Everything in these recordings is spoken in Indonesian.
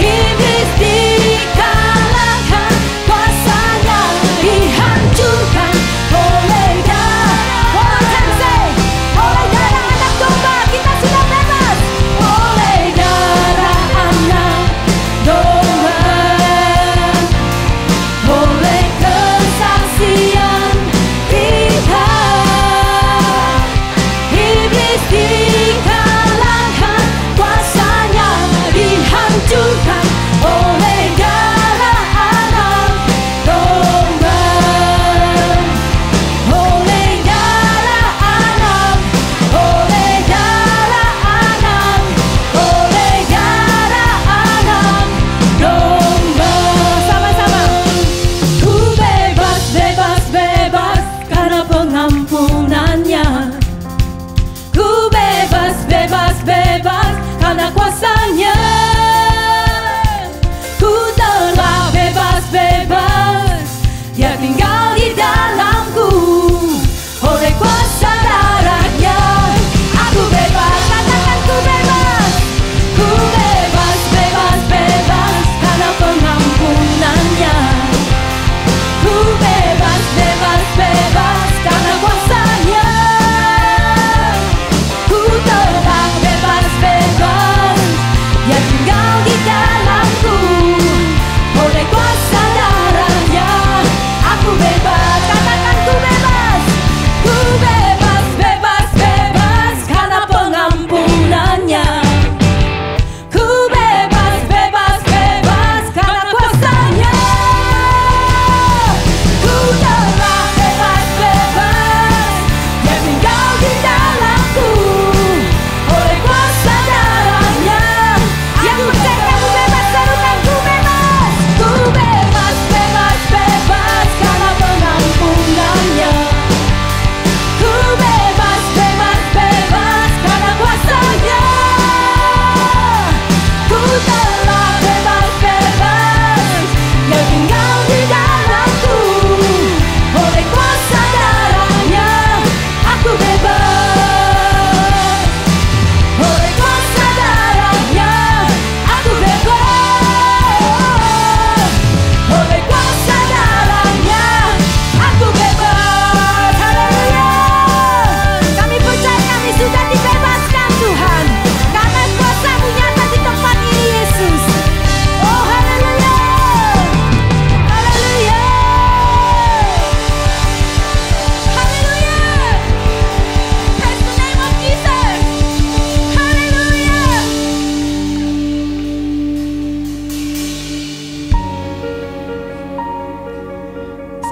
Iblis dikalahkan, kuasanya dihancurkan.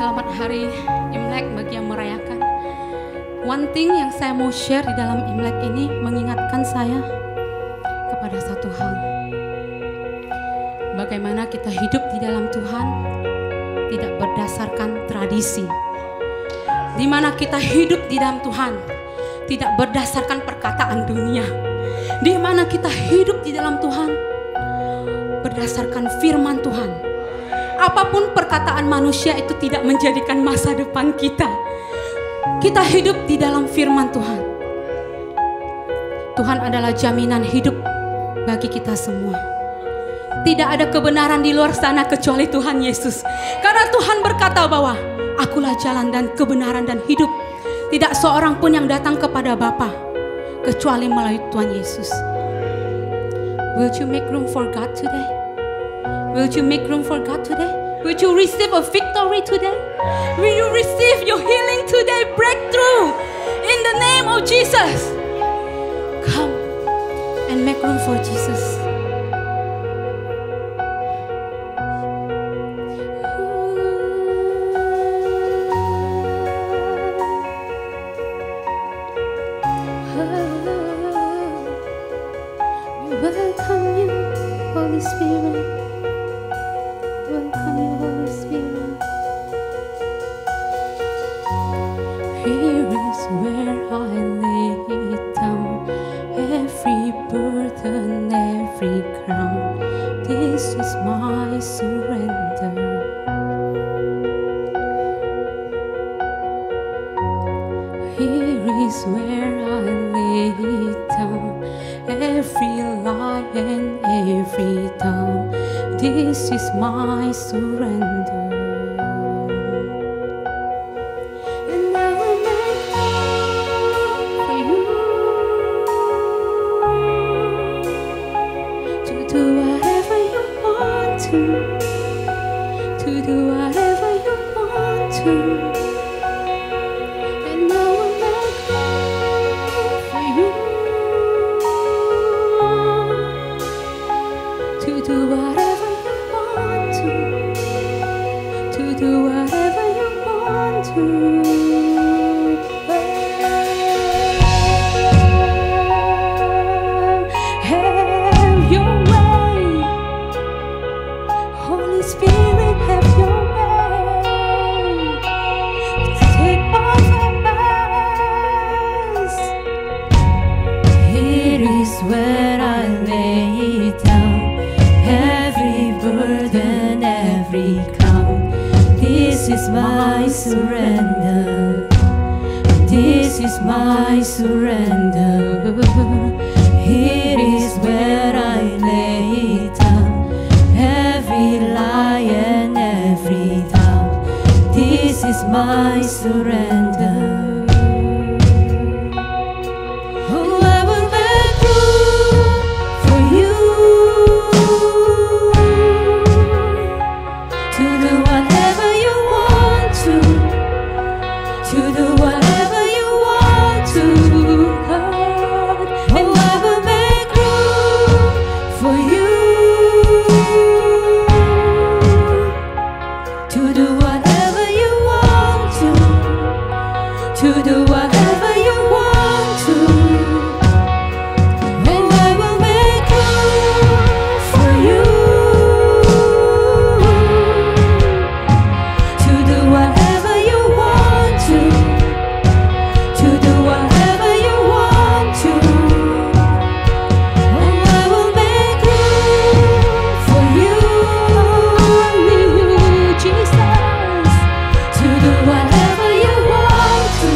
Selamat hari Imlek bagi yang merayakan. One thing yang saya mau share di dalam Imlek ini mengingatkan saya kepada satu hal. Bagaimana kita hidup di dalam Tuhan tidak berdasarkan tradisi. Di mana kita hidup di dalam Tuhan tidak berdasarkan perkataan dunia. Di mana kita hidup di dalam Tuhan berdasarkan firman Tuhan. Apapun perkataan manusia itu tidak menjadikan masa depan kita. Kita hidup di dalam firman Tuhan. Tuhan adalah jaminan hidup bagi kita semua. Tidak ada kebenaran di luar sana kecuali Tuhan Yesus. Karena Tuhan berkata bahwa akulah jalan dan kebenaran dan hidup. Tidak seorang pun yang datang kepada Bapa kecuali melalui Tuhan Yesus. Will you make room for God today? Will you make room for God today? Will you receive a victory today? Will you receive your healing today? Breakthrough in the name of Jesus. Come and make room for Jesus. We welcome you, Holy Spirit. Welcome you, Holy Spirit. Here is where I lay it down, every burden, every crown. This is my surrender. Here is where I lay it down, every lie and every doubt. This is my surrender. And I will make room for you to do whatever you want to do whatever you want to. And I will make room for you to do whatever do whatever you want to. Have your way, Holy Spirit, have your way. Take over us. Here is where I lay it down, every burden, every count. This is my surrender. This is my surrender. Here is where I lay it down, every lie and every doubt. This is my surrender. Oh, I will make room for you to do whatever you want to do whatever you want to, God. And I will make room for you to do whatever you want to do whatever you want to. And I will make room for you to do whatever you want to do whatever you want to. And I will make room for you, Jesus, to do whatever you want to.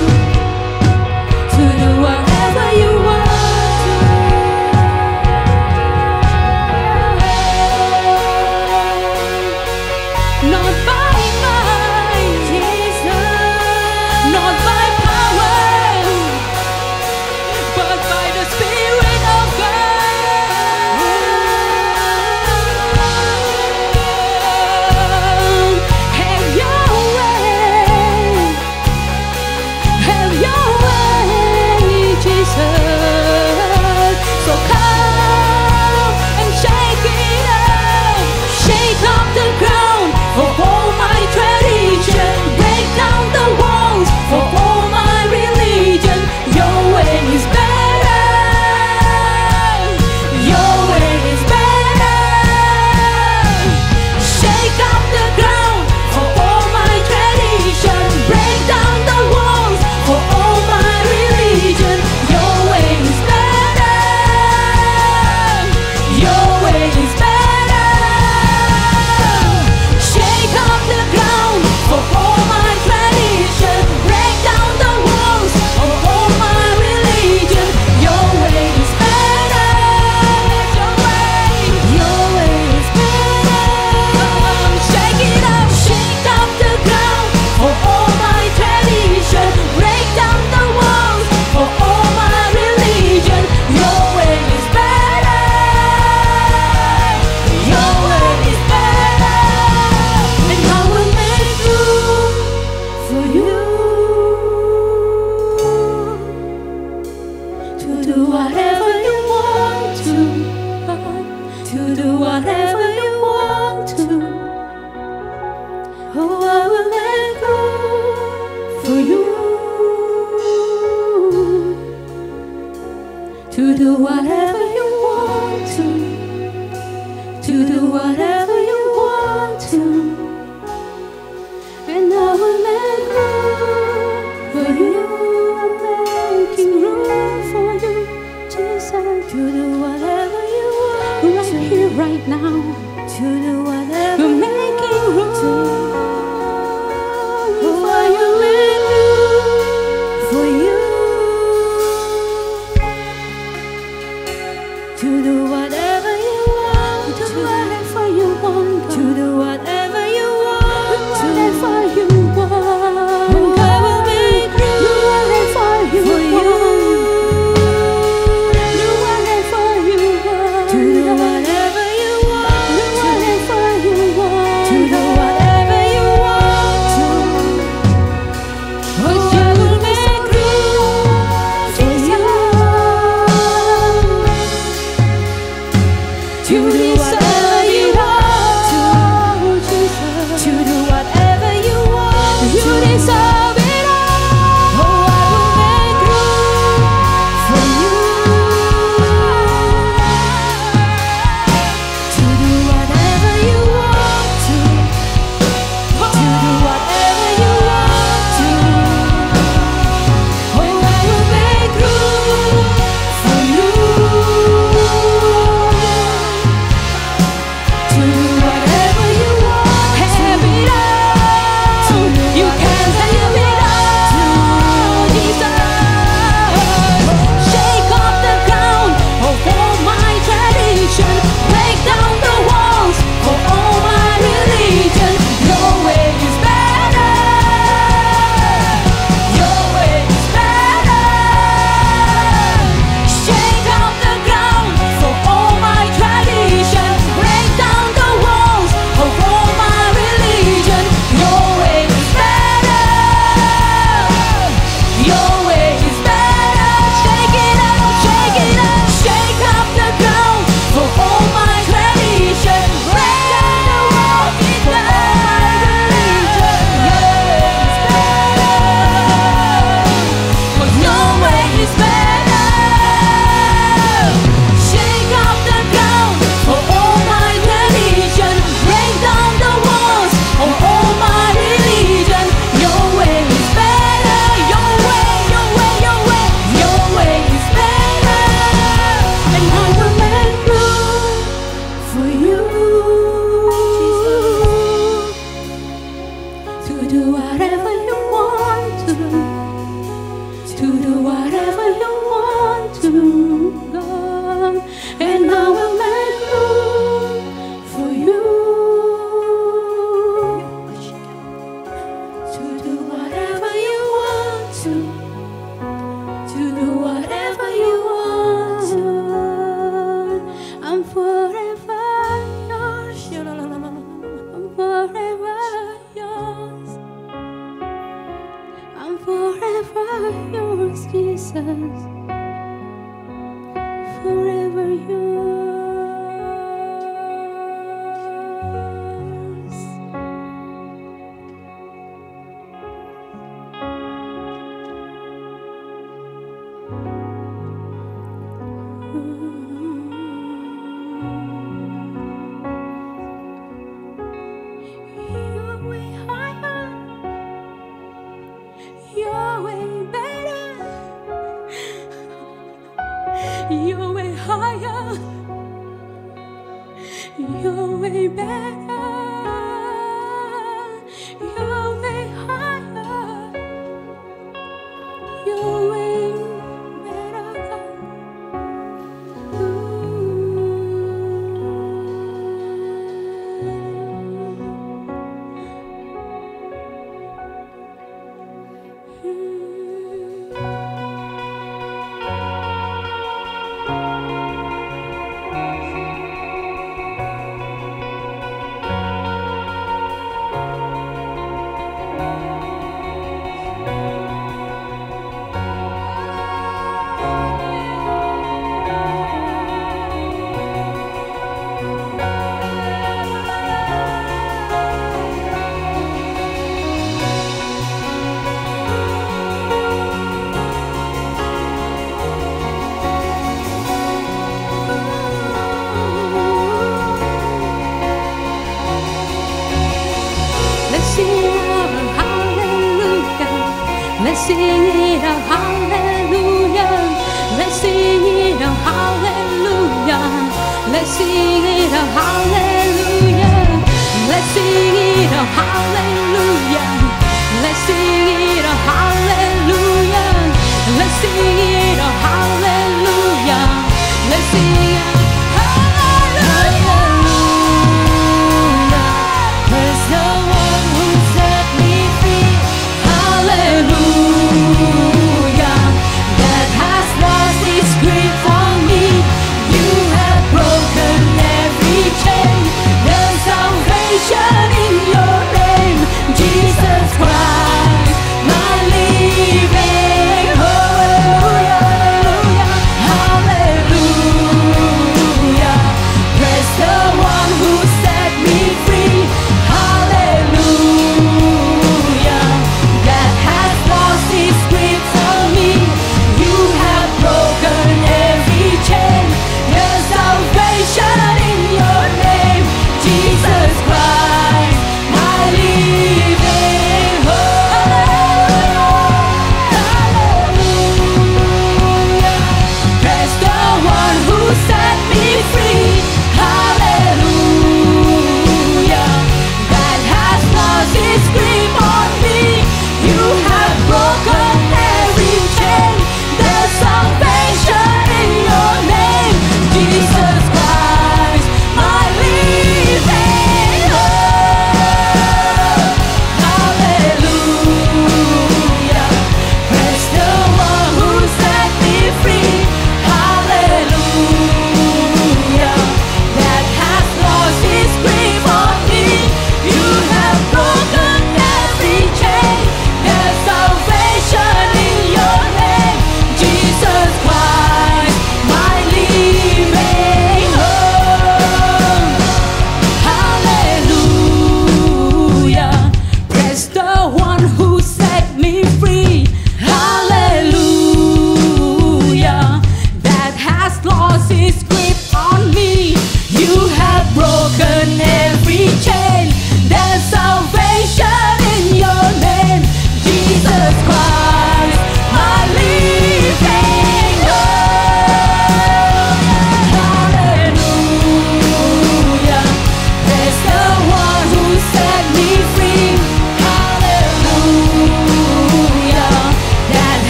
do whatever you want to, to do whatever you want to, God, and I will make room for you. To do whatever you want to do whatever you want to. I'm forever yours. I'm forever yours. I'm forever yours, Jesus. Forever yours. You're way higher. You're way better. You're way higher. You're way better. You're way higher. You're way better, God. Let's sing a hallelujah. Let's sing it a hallelujah. Let's sing it a hallelujah. Let's sing it a hallelujah. Let's sing it a hallelujah. Let's sing it a hallelujah. Let's sing it a hallelujah. Let's sing it a hallelujah. Praise the one who set me free. Hallelujah. That has lost its grip on me. You have broken every chain. There's salvation in your name.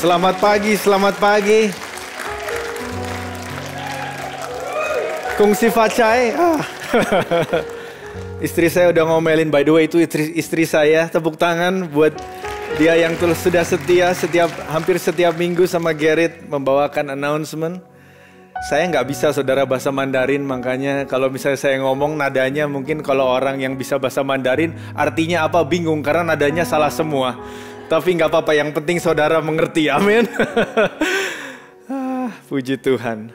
Selamat pagi, selamat pagi. Kongsi Facai. Istri saya udah ngomelin, by the way itu istri saya. Tepuk tangan buat dia yang sudah setia hampir setiap minggu sama Gerrit membawakan announcement. Saya nggak bisa saudara bahasa Mandarin, makanya kalau misalnya saya ngomong nadanya mungkin kalau orang yang bisa bahasa Mandarin artinya apa bingung karena nadanya salah semua. Tapi nggak apa-apa, yang penting saudara mengerti, amin. Puji Tuhan.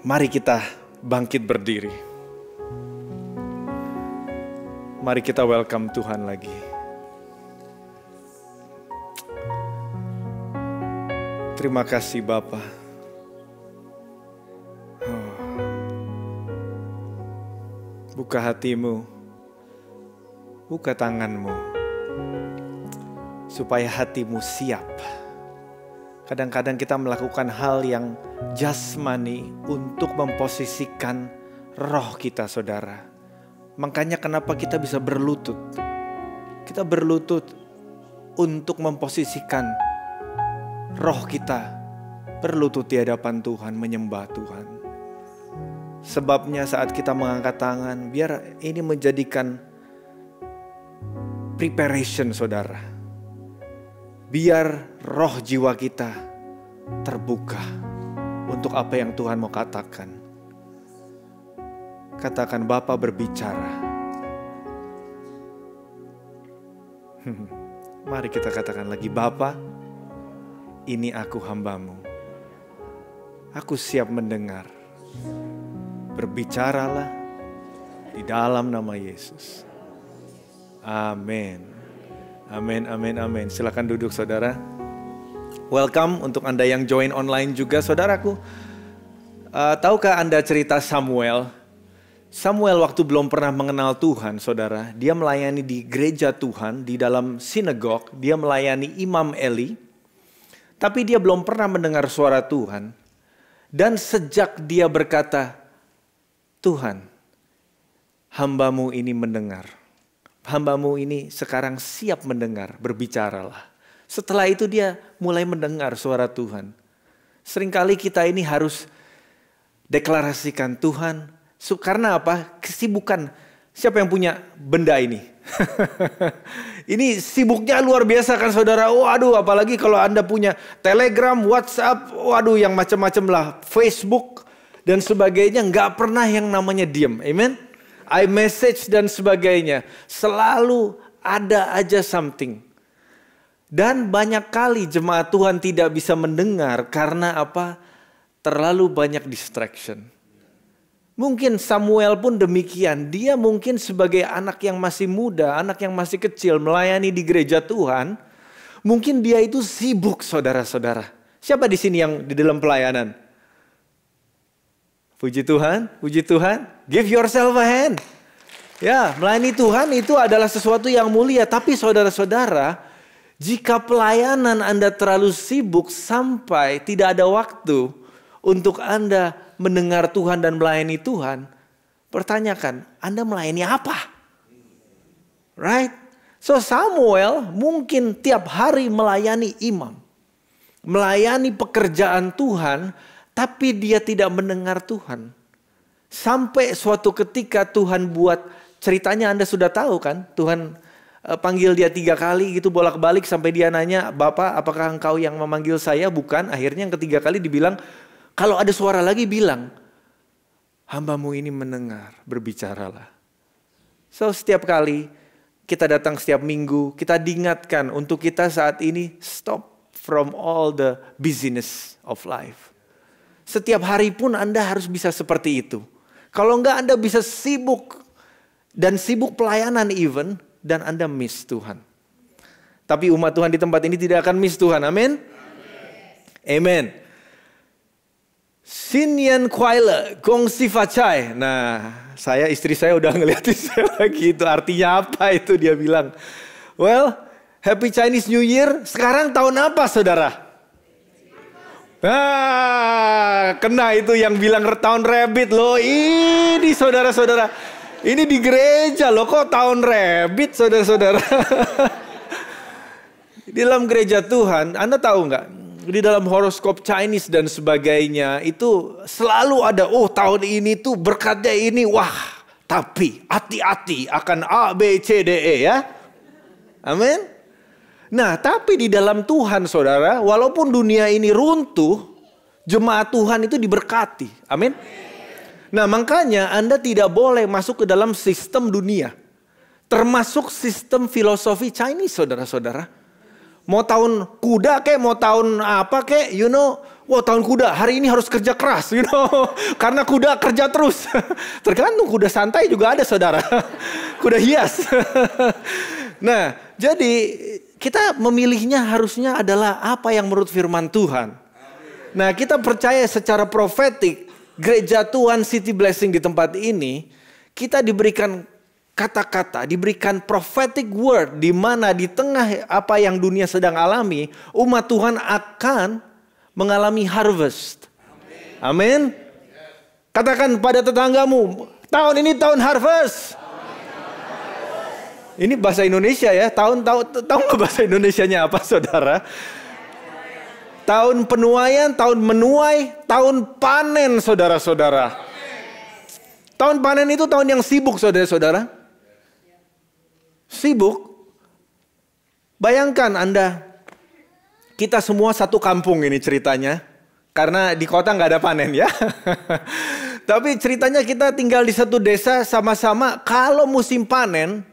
Mari kita bangkit berdiri. Mari kita welcome Tuhan lagi. Terima kasih Bapa. Buka hatimu, buka tanganmu, supaya hatimu siap. Kadang-kadang kita melakukan hal yang jasmani untuk memposisikan roh kita saudara. Makanya kenapa kita bisa berlutut. Kita berlutut untuk memposisikan roh kita berlutut di hadapan Tuhan, menyembah Tuhan. Sebabnya saat kita mengangkat tangan, biar ini menjadikan preparation saudara. Biar roh jiwa kita terbuka untuk apa yang Tuhan mau katakan. Katakan Bapa berbicara. Mari kita katakan lagi, Bapa, ini aku hambamu. Aku siap mendengar. Berbicaralah di dalam nama Yesus. Amin. Amin, amin, amin. Silakan duduk saudara. Welcome untuk Anda yang join online juga saudaraku. Tahukah Anda cerita Samuel? Samuel waktu belum pernah mengenal Tuhan saudara. Dia melayani di gereja Tuhan, di dalam sinagog. Dia melayani Imam Eli. Tapi dia belum pernah mendengar suara Tuhan. Dan sejak dia berkata, Tuhan, hambamu ini mendengar. Hambamu ini sekarang siap mendengar, berbicaralah. Setelah itu dia mulai mendengar suara Tuhan. Seringkali kita ini harus deklarasikan Tuhan. Karena apa? Kesibukan. Siapa yang punya benda ini? Ini sibuknya luar biasa kan saudara. Waduh, apalagi kalau Anda punya Telegram, WhatsApp, waduh yang macam-macam lah. Facebook dan sebagainya, nggak pernah yang namanya diam. Amen. iMessage dan sebagainya. Selalu ada aja something. Dan banyak kali jemaat Tuhan tidak bisa mendengar karena apa? Terlalu banyak distraction. Mungkin Samuel pun demikian. Dia mungkin sebagai anak yang masih muda, anak yang masih kecil melayani di gereja Tuhan. Mungkin dia itu sibuk saudara-saudara. Siapa di sini yang di dalam pelayanan? Puji Tuhan, puji Tuhan. Give yourself a hand. Ya, melayani Tuhan itu adalah sesuatu yang mulia. Tapi saudara-saudara, jika pelayanan Anda terlalu sibuk sampai tidak ada waktu untuk Anda mendengar Tuhan dan melayani Tuhan, pertanyakan, Anda melayani apa? Right? So Samuel mungkin tiap hari melayani imam. Melayani pekerjaan Tuhan, tapi dia tidak mendengar Tuhan. Sampai suatu ketika Tuhan buat, ceritanya Anda sudah tahu kan? Tuhan panggil dia 3 kali gitu bolak-balik sampai dia nanya, Bapak apakah engkau yang memanggil saya? Bukan. Akhirnya yang ketiga kali dibilang, kalau ada suara lagi bilang, hambamu ini mendengar, berbicaralah. So setiap kali kita datang setiap minggu, kita diingatkan untuk kita saat ini stop from all the busyness of life. Setiap hari pun Anda harus bisa seperti itu. Kalau enggak Anda bisa sibuk dan sibuk pelayanan even dan Anda miss Tuhan. Tapi umat Tuhan di tempat ini tidak akan miss Tuhan. Amin. Amen. Sinyan Kwaile Gong Sifacai. Nah, istri saya udah ngeliatin saya lagi, itu artinya apa itu dia bilang. Well, Happy Chinese New Year. Sekarang tahun apa saudara? Kena itu yang bilang tahun rabbit loh. Ini saudara-saudara. Ini di gereja loh, kok tahun rabbit saudara-saudara. Di dalam gereja Tuhan, Anda tahu nggak? Di dalam horoskop Chinese dan sebagainya itu selalu ada, oh tahun ini tuh berkatnya ini, wah tapi hati-hati akan A, B, C, D, E ya. Amin. Nah tapi di dalam Tuhan saudara, walaupun dunia ini runtuh, jemaat Tuhan itu diberkati. Amin. Nah makanya Anda tidak boleh masuk ke dalam sistem dunia. Termasuk sistem filosofi Chinese saudara-saudara. Mau tahun kuda kek, mau tahun apa kek, you know. Wah tahun kuda, hari ini harus kerja keras, you know. Karena kuda kerja terus. Tergantung, kuda santai juga ada saudara. Kuda hias. Nah jadi kita memilihnya harusnya adalah apa yang menurut firman Tuhan. Nah kita percaya secara profetik, gereja Tuhan City Blessing di tempat ini, kita diberikan kata-kata, diberikan prophetic word, di mana di tengah apa yang dunia sedang alami, umat Tuhan akan mengalami harvest. Amin. Katakan pada tetanggamu, tahun ini tahun harvest. Ini bahasa Indonesia ya, tahu nggak bahasa Indonesianya apa saudara? Tahun penuaian, tahun menuai, tahun panen saudara-saudara. Tahun panen itu tahun yang sibuk saudara-saudara. Sibuk. Bayangkan Anda, kita semua satu kampung ini ceritanya. Karena di kota nggak ada panen ya. Tapi ceritanya kita tinggal di satu desa sama-sama. Kalau musim panen,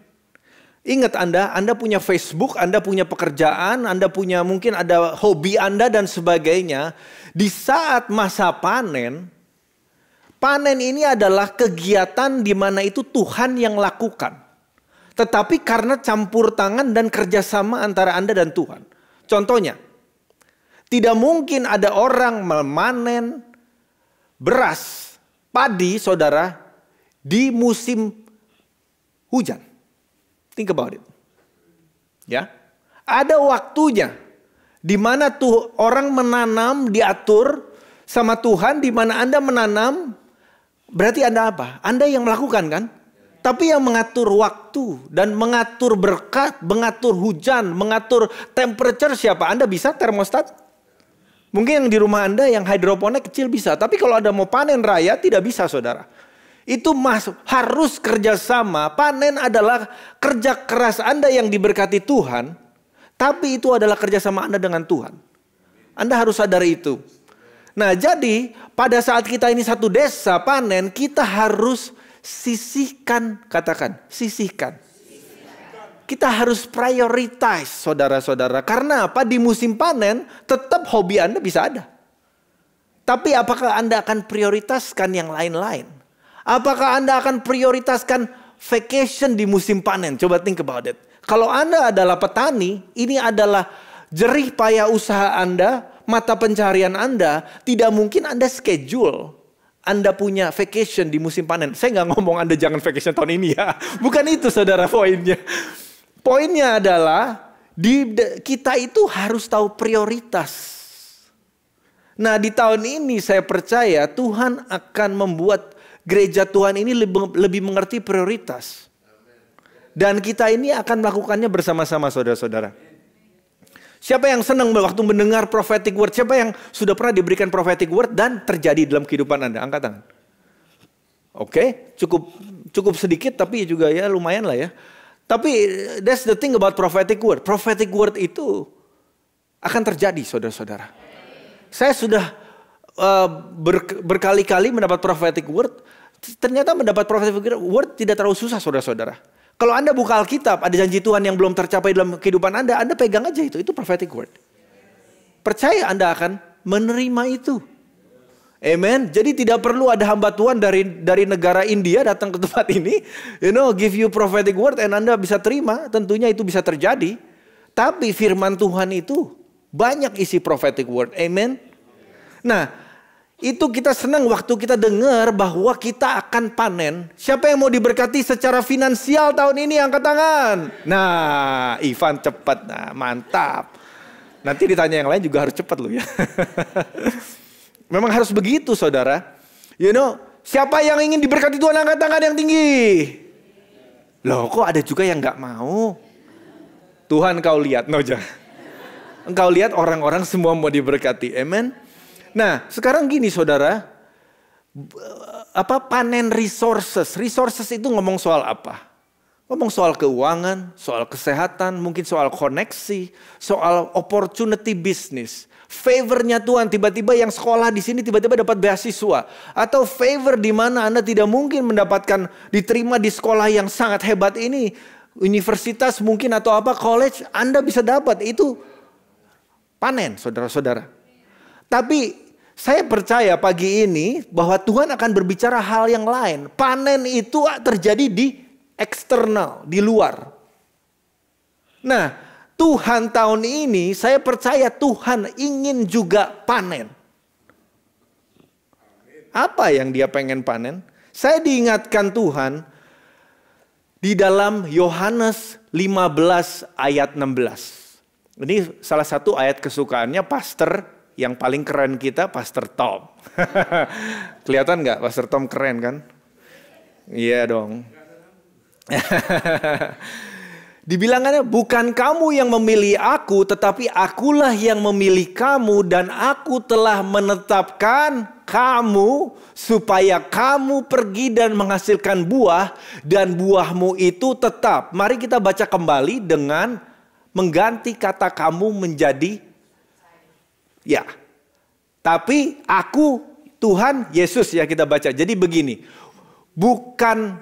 ingat Anda punya Facebook, Anda punya pekerjaan, Anda punya mungkin ada hobi Anda dan sebagainya. Di saat masa panen, panen ini adalah kegiatan di mana itu Tuhan yang lakukan. Tetapi karena campur tangan dan kerjasama antara Anda dan Tuhan. Contohnya, tidak mungkin ada orang memanen beras, padi saudara, di musim hujan. Think about it. Ya, ada waktunya di mana tuh orang menanam diatur sama Tuhan, di mana Anda menanam, berarti Anda apa? Anda yang melakukan kan? Tapi yang mengatur waktu dan mengatur berkat, mengatur hujan, mengatur temperature siapa? Anda bisa termostat? Mungkin yang di rumah Anda yang hidroponik kecil bisa. Tapi kalau ada mau panen raya tidak bisa saudara. Itu harus kerjasama. Panen adalah kerja keras Anda yang diberkati Tuhan. Tapi itu adalah kerjasama Anda dengan Tuhan. Anda harus sadar itu. Nah jadi pada saat kita ini satu desa panen, kita harus sisihkan, katakan, sisihkan. Kita harus prioritize saudara-saudara. Karena apa? Di musim panen tetap hobi Anda bisa ada. Tapi apakah Anda akan prioritaskan yang lain-lain? Apakah Anda akan prioritaskan vacation di musim panen? Coba think about it. Kalau Anda adalah petani, ini adalah jerih payah usaha Anda, mata pencarian Anda. Tidak mungkin Anda schedule Anda punya vacation di musim panen. Saya nggak ngomong Anda jangan vacation tahun ini ya. Bukan itu saudara poinnya. Poinnya adalah kita itu harus tahu prioritas. Nah di tahun ini saya percaya Tuhan akan membuat gereja Tuhan ini lebih mengerti prioritas. Dan kita ini akan melakukannya bersama-sama saudara-saudara. Siapa yang senang waktu mendengar prophetic word? Siapa yang sudah pernah diberikan prophetic word dan terjadi dalam kehidupan Anda? Angkat tangan. Oke, cukup sedikit tapi juga ya lumayan lah ya. Tapi that's the thing about prophetic word. Prophetic word itu akan terjadi saudara-saudara. Saya sudah berkali-kali mendapat prophetic word. Ternyata mendapat prophetic word tidak terlalu susah saudara-saudara. Kalau Anda buka Alkitab, ada janji Tuhan yang belum tercapai dalam kehidupan Anda pegang aja itu prophetic word. Percaya Anda akan menerima itu. Amen. Jadi tidak perlu ada hamba Tuhan dari negara India datang ke tempat ini, give you prophetic word and Anda bisa terima, tentunya itu bisa terjadi. Tapi firman Tuhan itu banyak isi prophetic word. Amen. Nah, itu kita senang waktu kita dengar bahwa kita akan panen. Siapa yang mau diberkati secara finansial tahun ini? Angkat tangan. Nah, Ivan cepat. Nah, mantap. Nanti ditanya yang lain juga harus cepat loh ya. Memang harus begitu saudara. Siapa yang ingin diberkati Tuhan? Angkat tangan yang tinggi. Loh kok ada juga yang gak mau? Tuhan kau lihat. No, jangan. Engkau lihat orang-orang semua mau diberkati. Amen. Nah, sekarang gini saudara, panen resources. Resources itu ngomong soal apa? Ngomong soal keuangan, soal kesehatan, mungkin soal koneksi, soal opportunity bisnis. Favornya Tuhan, tiba-tiba yang sekolah di sini tiba-tiba dapat beasiswa. Atau favor di mana Anda tidak mungkin mendapatkan diterima di sekolah yang sangat hebat ini. Universitas mungkin atau college, Anda bisa dapat. Itu panen saudara-saudara. Tapi saya percaya pagi ini bahwa Tuhan akan berbicara hal yang lain. Panen itu terjadi di eksternal, di luar. Nah, Tuhan tahun ini saya percaya Tuhan ingin juga panen. Apa yang dia pengen panen? Saya diingatkan Tuhan di dalam Yohanes 15 ayat 16. Ini salah satu ayat kesukaannya pastor yang paling keren kita, Pastor Tom. Kelihatan nggak Pastor Tom keren kan? Iya dong. Dibilangannya, bukan kamu yang memilih aku, tetapi akulah yang memilih kamu, dan aku telah menetapkan kamu supaya kamu pergi dan menghasilkan buah, dan buahmu itu tetap. Mari kita baca kembali dengan mengganti kata kamu menjadi ya. Tapi aku, Tuhan Yesus ya kita baca. Jadi begini, bukan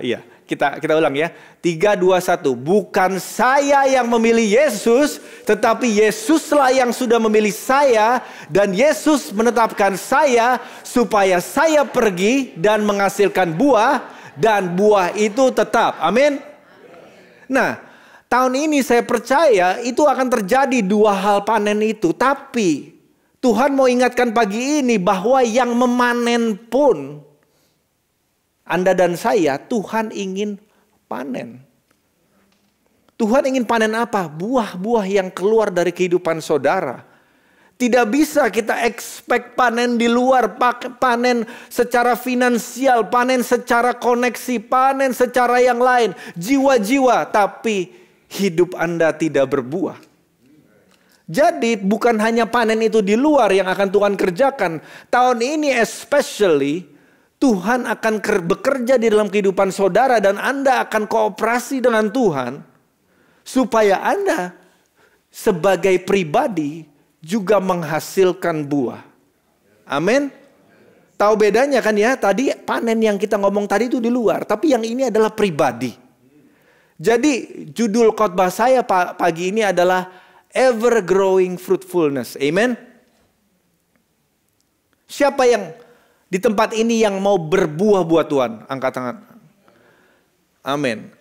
iya, kita ulang ya. 3, 2, 1. Bukan saya yang memilih Yesus, tetapi Yesuslah yang sudah memilih saya, dan Yesus menetapkan saya supaya saya pergi dan menghasilkan buah, dan buah itu tetap. Amin. Nah, tahun ini saya percaya itu akan terjadi dua hal panen itu. Tapi Tuhan mau ingatkan pagi ini bahwa yang memanen pun Anda dan saya, Tuhan ingin panen. Tuhan ingin panen apa? Buah-buah yang keluar dari kehidupan saudara. Tidak bisa kita expect panen di luar, panen secara finansial, panen secara koneksi, panen secara yang lain, jiwa-jiwa, tapi hidup Anda tidak berbuah. Jadi bukan hanya panen itu di luar yang akan Tuhan kerjakan. Tahun ini especially Tuhan akan bekerja di dalam kehidupan saudara, dan Anda akan kooperasi dengan Tuhan supaya Anda sebagai pribadi juga menghasilkan buah. Amin. Tahu bedanya kan ya? Tadi panen yang kita ngomong tadi itu di luar, tapi yang ini adalah pribadi. Jadi judul khotbah saya pagi ini adalah Ever Growing Fruitfulness. Amen. Siapa yang di tempat ini yang mau berbuah buat Tuhan? Angkat tangan. Amin.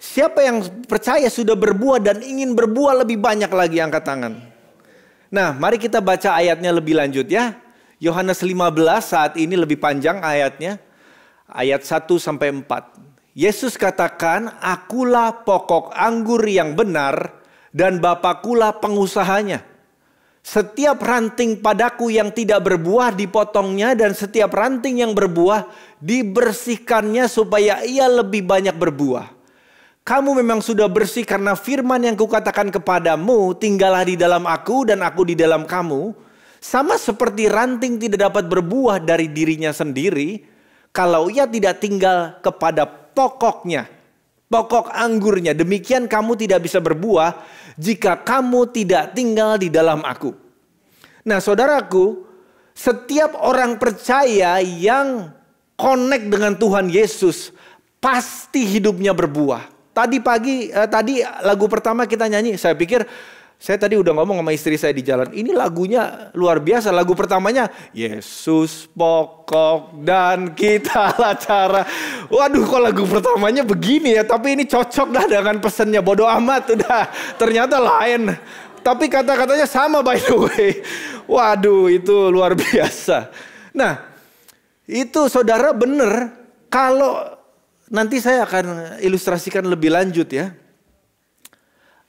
Siapa yang percaya sudah berbuah dan ingin berbuah lebih banyak lagi? Angkat tangan. Nah, mari kita baca ayatnya lebih lanjut ya. Yohanes 15 saat ini lebih panjang ayatnya. Ayat 1-4. Yesus katakan, akulah pokok anggur yang benar dan Bapakulah pengusahanya. Setiap ranting padaku yang tidak berbuah dipotongnya, dan setiap ranting yang berbuah dibersihkannya supaya ia lebih banyak berbuah. Kamu memang sudah bersih karena firman yang kukatakan kepadamu, tinggallah di dalam aku dan aku di dalam kamu. Sama seperti ranting tidak dapat berbuah dari dirinya sendiri kalau ia tidak tinggal kepada pokoknya, pokok anggurnya. Demikian kamu tidak bisa berbuah jika kamu tidak tinggal di dalam aku. Nah saudaraku, setiap orang percaya yang connect dengan Tuhan Yesus pasti hidupnya berbuah. Tadi lagu pertama kita nyanyi, saya pikir, saya tadi udah ngomong sama istri saya di jalan, ini lagunya luar biasa. Lagu pertamanya, Yesus pokok dan kitalah cara. Waduh, kok lagu pertamanya begini ya, tapi ini cocok dah dengan pesannya. Bodoh amat, udah ternyata lain. Tapi kata-katanya sama by the way. Waduh, itu luar biasa. Nah, itu saudara benar. Kalau nanti saya akan ilustrasikan lebih lanjut ya.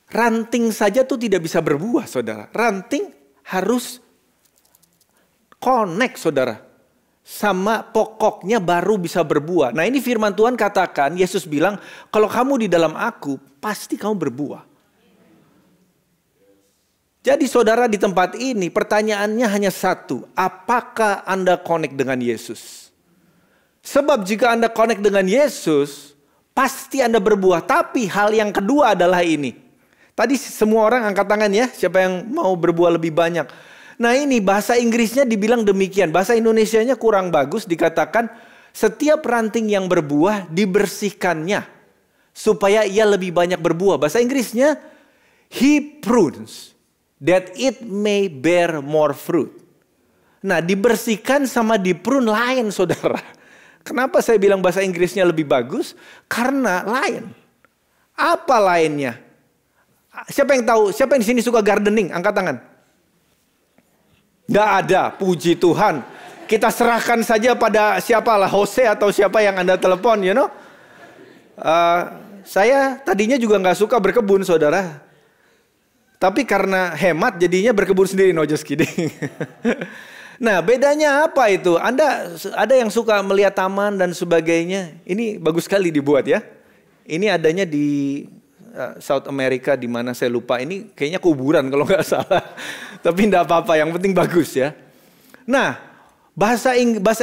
Ranting saja tuh tidak bisa berbuah saudara. Ranting harus connect saudara. Sama pokoknya baru bisa berbuah. Nah ini firman Tuhan katakan, Yesus bilang, kalau kamu di dalam aku pasti kamu berbuah. Jadi saudara di tempat ini pertanyaannya hanya satu. Apakah Anda connect dengan Yesus? Sebab jika Anda connect dengan Yesus, pasti Anda berbuah. Tapi hal yang kedua adalah ini. Tadi semua orang angkat tangan ya. Siapa yang mau berbuah lebih banyak. Nah ini bahasa Inggrisnya dibilang demikian. Bahasa Indonesianya kurang bagus. Dikatakan setiap ranting yang berbuah dibersihkannya. Supaya ia lebih banyak berbuah. Bahasa Inggrisnya, He prunes that it may bear more fruit. Nah dibersihkan sama diprune lain saudara. Kenapa saya bilang bahasa Inggrisnya lebih bagus? Karena lain. Apa lainnya? Siapa yang tahu? Siapa yang di sini suka gardening? Angkat tangan. Nggak ada, puji Tuhan. Kita serahkan saja pada siapalah, Jose atau siapa yang Anda telepon, you know. Saya tadinya juga nggak suka berkebun saudara. Tapi karena hemat jadinya berkebun sendiri, no just kidding. Nah bedanya apa itu? Anda ada yang suka melihat taman dan sebagainya. Ini bagus sekali dibuat ya. Ini adanya di South America di mana saya lupa. Ini kayaknya kuburan kalau nggak salah. Tapi enggak apa-apa, yang penting bagus ya. Nah bahasa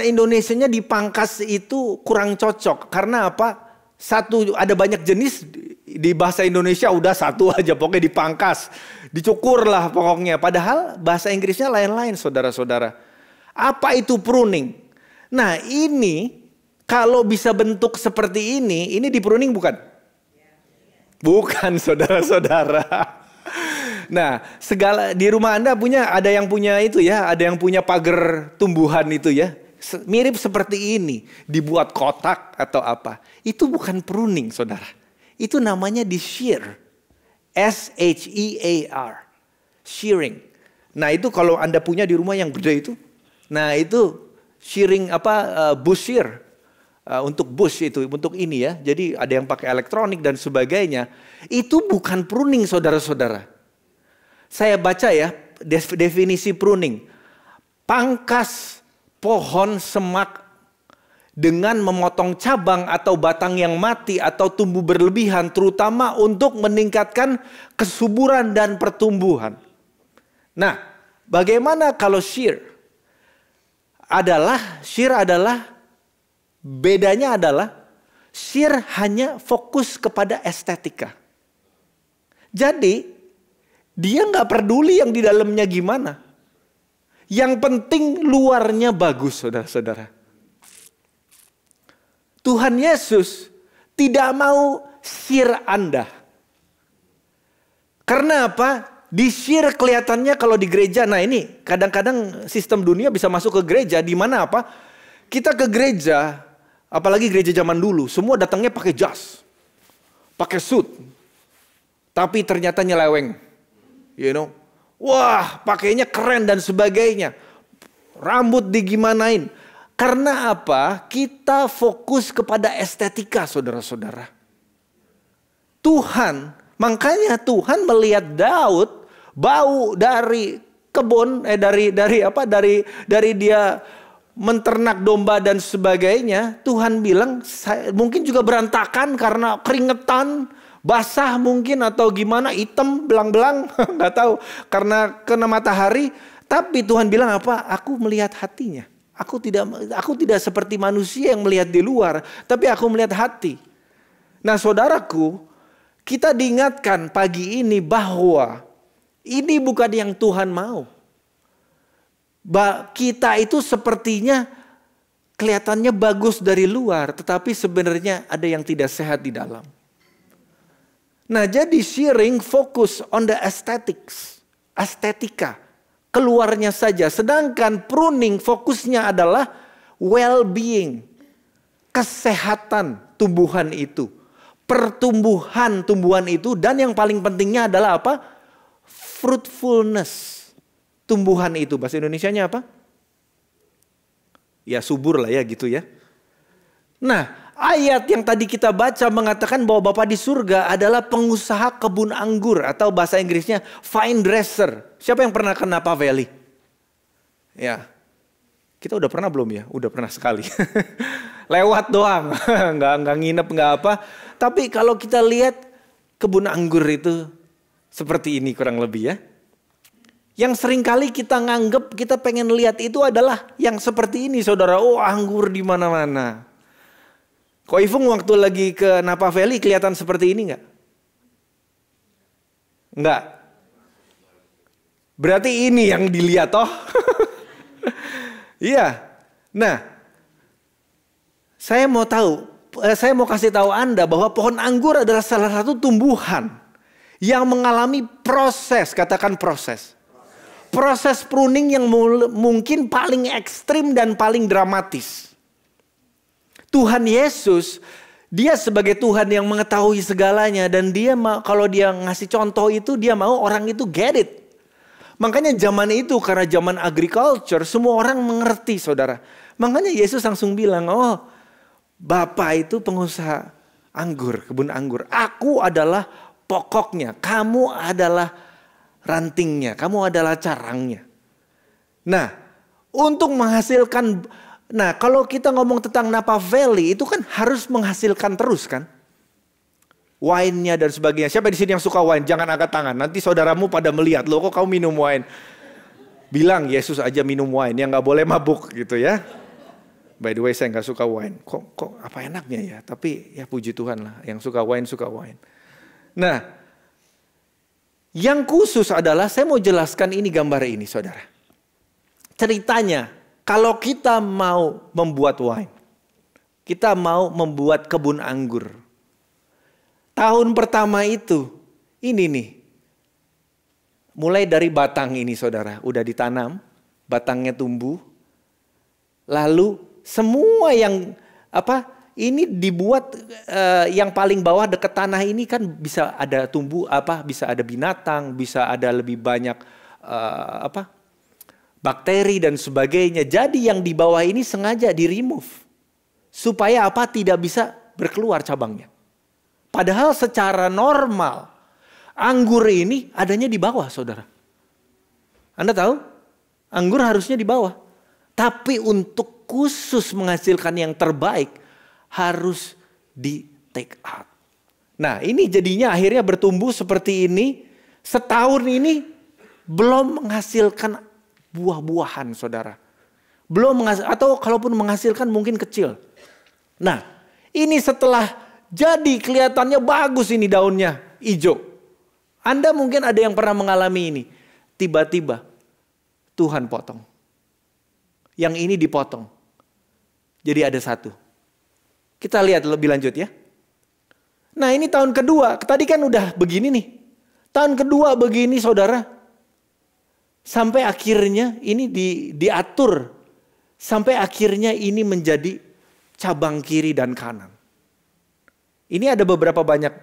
Indonesianya dipangkas itu kurang cocok. Karena apa? Satu, ada banyak jenis di bahasa Indonesia udah satu aja pokoknya dipangkas, dicukur lah pokoknya. Padahal bahasa Inggrisnya lain-lain saudara-saudara. Apa itu pruning? Nah ini kalau bisa bentuk seperti ini di pruning bukan? Bukan saudara-saudara. Nah segala di rumah Anda ada yang punya itu ya, ada yang punya pagar tumbuhan itu ya. Mirip seperti ini, dibuat kotak atau apa. Itu bukan pruning saudara. Itu namanya di-shear. S-H-E-A-R. Shearing. Nah itu kalau Anda punya di rumah yang gede itu. Nah itu shearing bush shear. Untuk bush itu, untuk ini ya. Jadi ada yang pakai elektronik dan sebagainya. Itu bukan pruning saudara-saudara. Saya baca ya definisi pruning. Pangkas pohon semak dengan memotong cabang atau batang yang mati atau tumbuh berlebihan, terutama untuk meningkatkan kesuburan dan pertumbuhan. Nah, bagaimana kalau shear? Bedanya adalah shear hanya fokus kepada estetika. Jadi dia nggak peduli yang di dalamnya gimana. Yang penting luarnya bagus saudara-saudara. Tuhan Yesus tidak mau shear Anda. Karena apa? Di shear kelihatannya kalau di gereja. Nah ini kadang-kadang sistem dunia bisa masuk ke gereja. Di mana apa? Kita ke gereja, apalagi gereja zaman dulu. Semua datangnya pakai jas. Pakai suit. Tapi ternyata nyeleweng. You know. Wah, pakainya keren dan sebagainya. Rambut digimanain. Karena apa? Kita fokus kepada estetika, saudara-saudara. Makanya Tuhan melihat Daud bau dari kebun, dari dia menternak domba dan sebagainya. Tuhan bilang, mungkin juga berantakan karena keringetan. Basah mungkin atau gimana, hitam belang-belang, nggak tahu karena kena matahari. Tapi Tuhan bilang apa? Aku melihat hatinya. Aku tidak seperti manusia yang melihat di luar, tapi aku melihat hati. Nah, saudaraku, kita diingatkan pagi ini bahwa ini bukan yang Tuhan mau. Kita itu sepertinya kelihatannya bagus dari luar, tetapi sebenarnya ada yang tidak sehat di dalam. Nah jadi shearing fokus on the aesthetics. Estetika. Keluarnya saja. Sedangkan pruning fokusnya adalah well-being. Kesehatan tumbuhan itu. Pertumbuhan tumbuhan itu. Dan yang paling pentingnya adalah apa? Fruitfulness. Tumbuhan itu. Bahasa Indonesianya apa? Ya subur lah ya gitu ya. Nah ayat yang tadi kita baca mengatakan bahwa Bapa di surga adalah pengusaha kebun anggur atau bahasa Inggrisnya vine dresser. Siapa yang pernah ke Napa Valley? Ya, kita udah pernah belum ya? Udah pernah sekali. Lewat doang, nggak nginep nggak apa. Tapi kalau kita lihat kebun anggur itu seperti ini kurang lebih ya. Yang seringkali kita nganggep, kita pengen lihat itu adalah yang seperti ini saudara. Oh, anggur di mana-mana. Ko Ifung waktu lagi ke Napa Valley kelihatan seperti ini enggak? Enggak. Berarti ini yang dilihat toh. Iya. Nah, saya mau kasih tahu Anda bahwa pohon anggur adalah salah satu tumbuhan yang mengalami proses, katakan proses. Proses pruning yang mungkin paling ekstrim dan paling dramatis. Tuhan Yesus, dia sebagai Tuhan yang mengetahui segalanya. Dan dia kalau dia ngasih contoh itu, dia mau orang itu get it. Makanya zaman itu, karena zaman agriculture, semua orang mengerti saudara. Makanya Yesus langsung bilang, oh Bapak itu pengusaha anggur, kebun anggur. Aku adalah pokoknya, kamu adalah rantingnya, kamu adalah carangnya. Nah, untuk menghasilkan, nah kalau kita ngomong tentang Napa Valley itu kan harus menghasilkan terus kan. Wine-nya dan sebagainya. Siapa di sini yang suka wine? Jangan angkat tangan. Nanti saudaramu pada melihat, loh kok kamu minum wine? Bilang Yesus aja minum wine, yang gak boleh mabuk gitu ya. By the way saya gak suka wine. Kok apa enaknya ya? Tapi ya puji Tuhan lah, yang suka wine suka wine. Nah, yang khusus adalah saya mau jelaskan ini gambar ini saudara. Ceritanya kalau kita mau membuat wine. Kita mau membuat kebun anggur. Tahun pertama itu ini nih. Mulai dari batang ini saudara. Udah ditanam. Batangnya tumbuh. Lalu semua yang ini dibuat yang paling bawah dekat tanah ini kan bisa ada tumbuh bisa ada binatang, bisa ada lebih banyak bakteri dan sebagainya. Jadi yang di bawah ini sengaja di remove supaya tidak bisa berkeluar cabangnya. Padahal secara normal anggur ini adanya di bawah saudara. Anda tahu? Anggur harusnya di bawah. Tapi untuk khusus menghasilkan yang terbaik harus di take out. Nah ini jadinya akhirnya bertumbuh seperti ini. Setahun ini belum menghasilkan buah-buahan saudara. Atau kalaupun menghasilkan mungkin kecil. Nah ini setelah jadi kelihatannya bagus ini daunnya hijau. Anda mungkin ada yang pernah mengalami ini. Tiba-tiba Tuhan potong. Yang ini dipotong. Jadi ada satu. Kita lihat lebih lanjut ya. Nah ini tahun kedua. Tadi kan udah begini nih. Tahun kedua begini saudara. Sampai akhirnya ini diatur. Sampai akhirnya ini menjadi cabang kiri dan kanan. Ini ada beberapa banyak.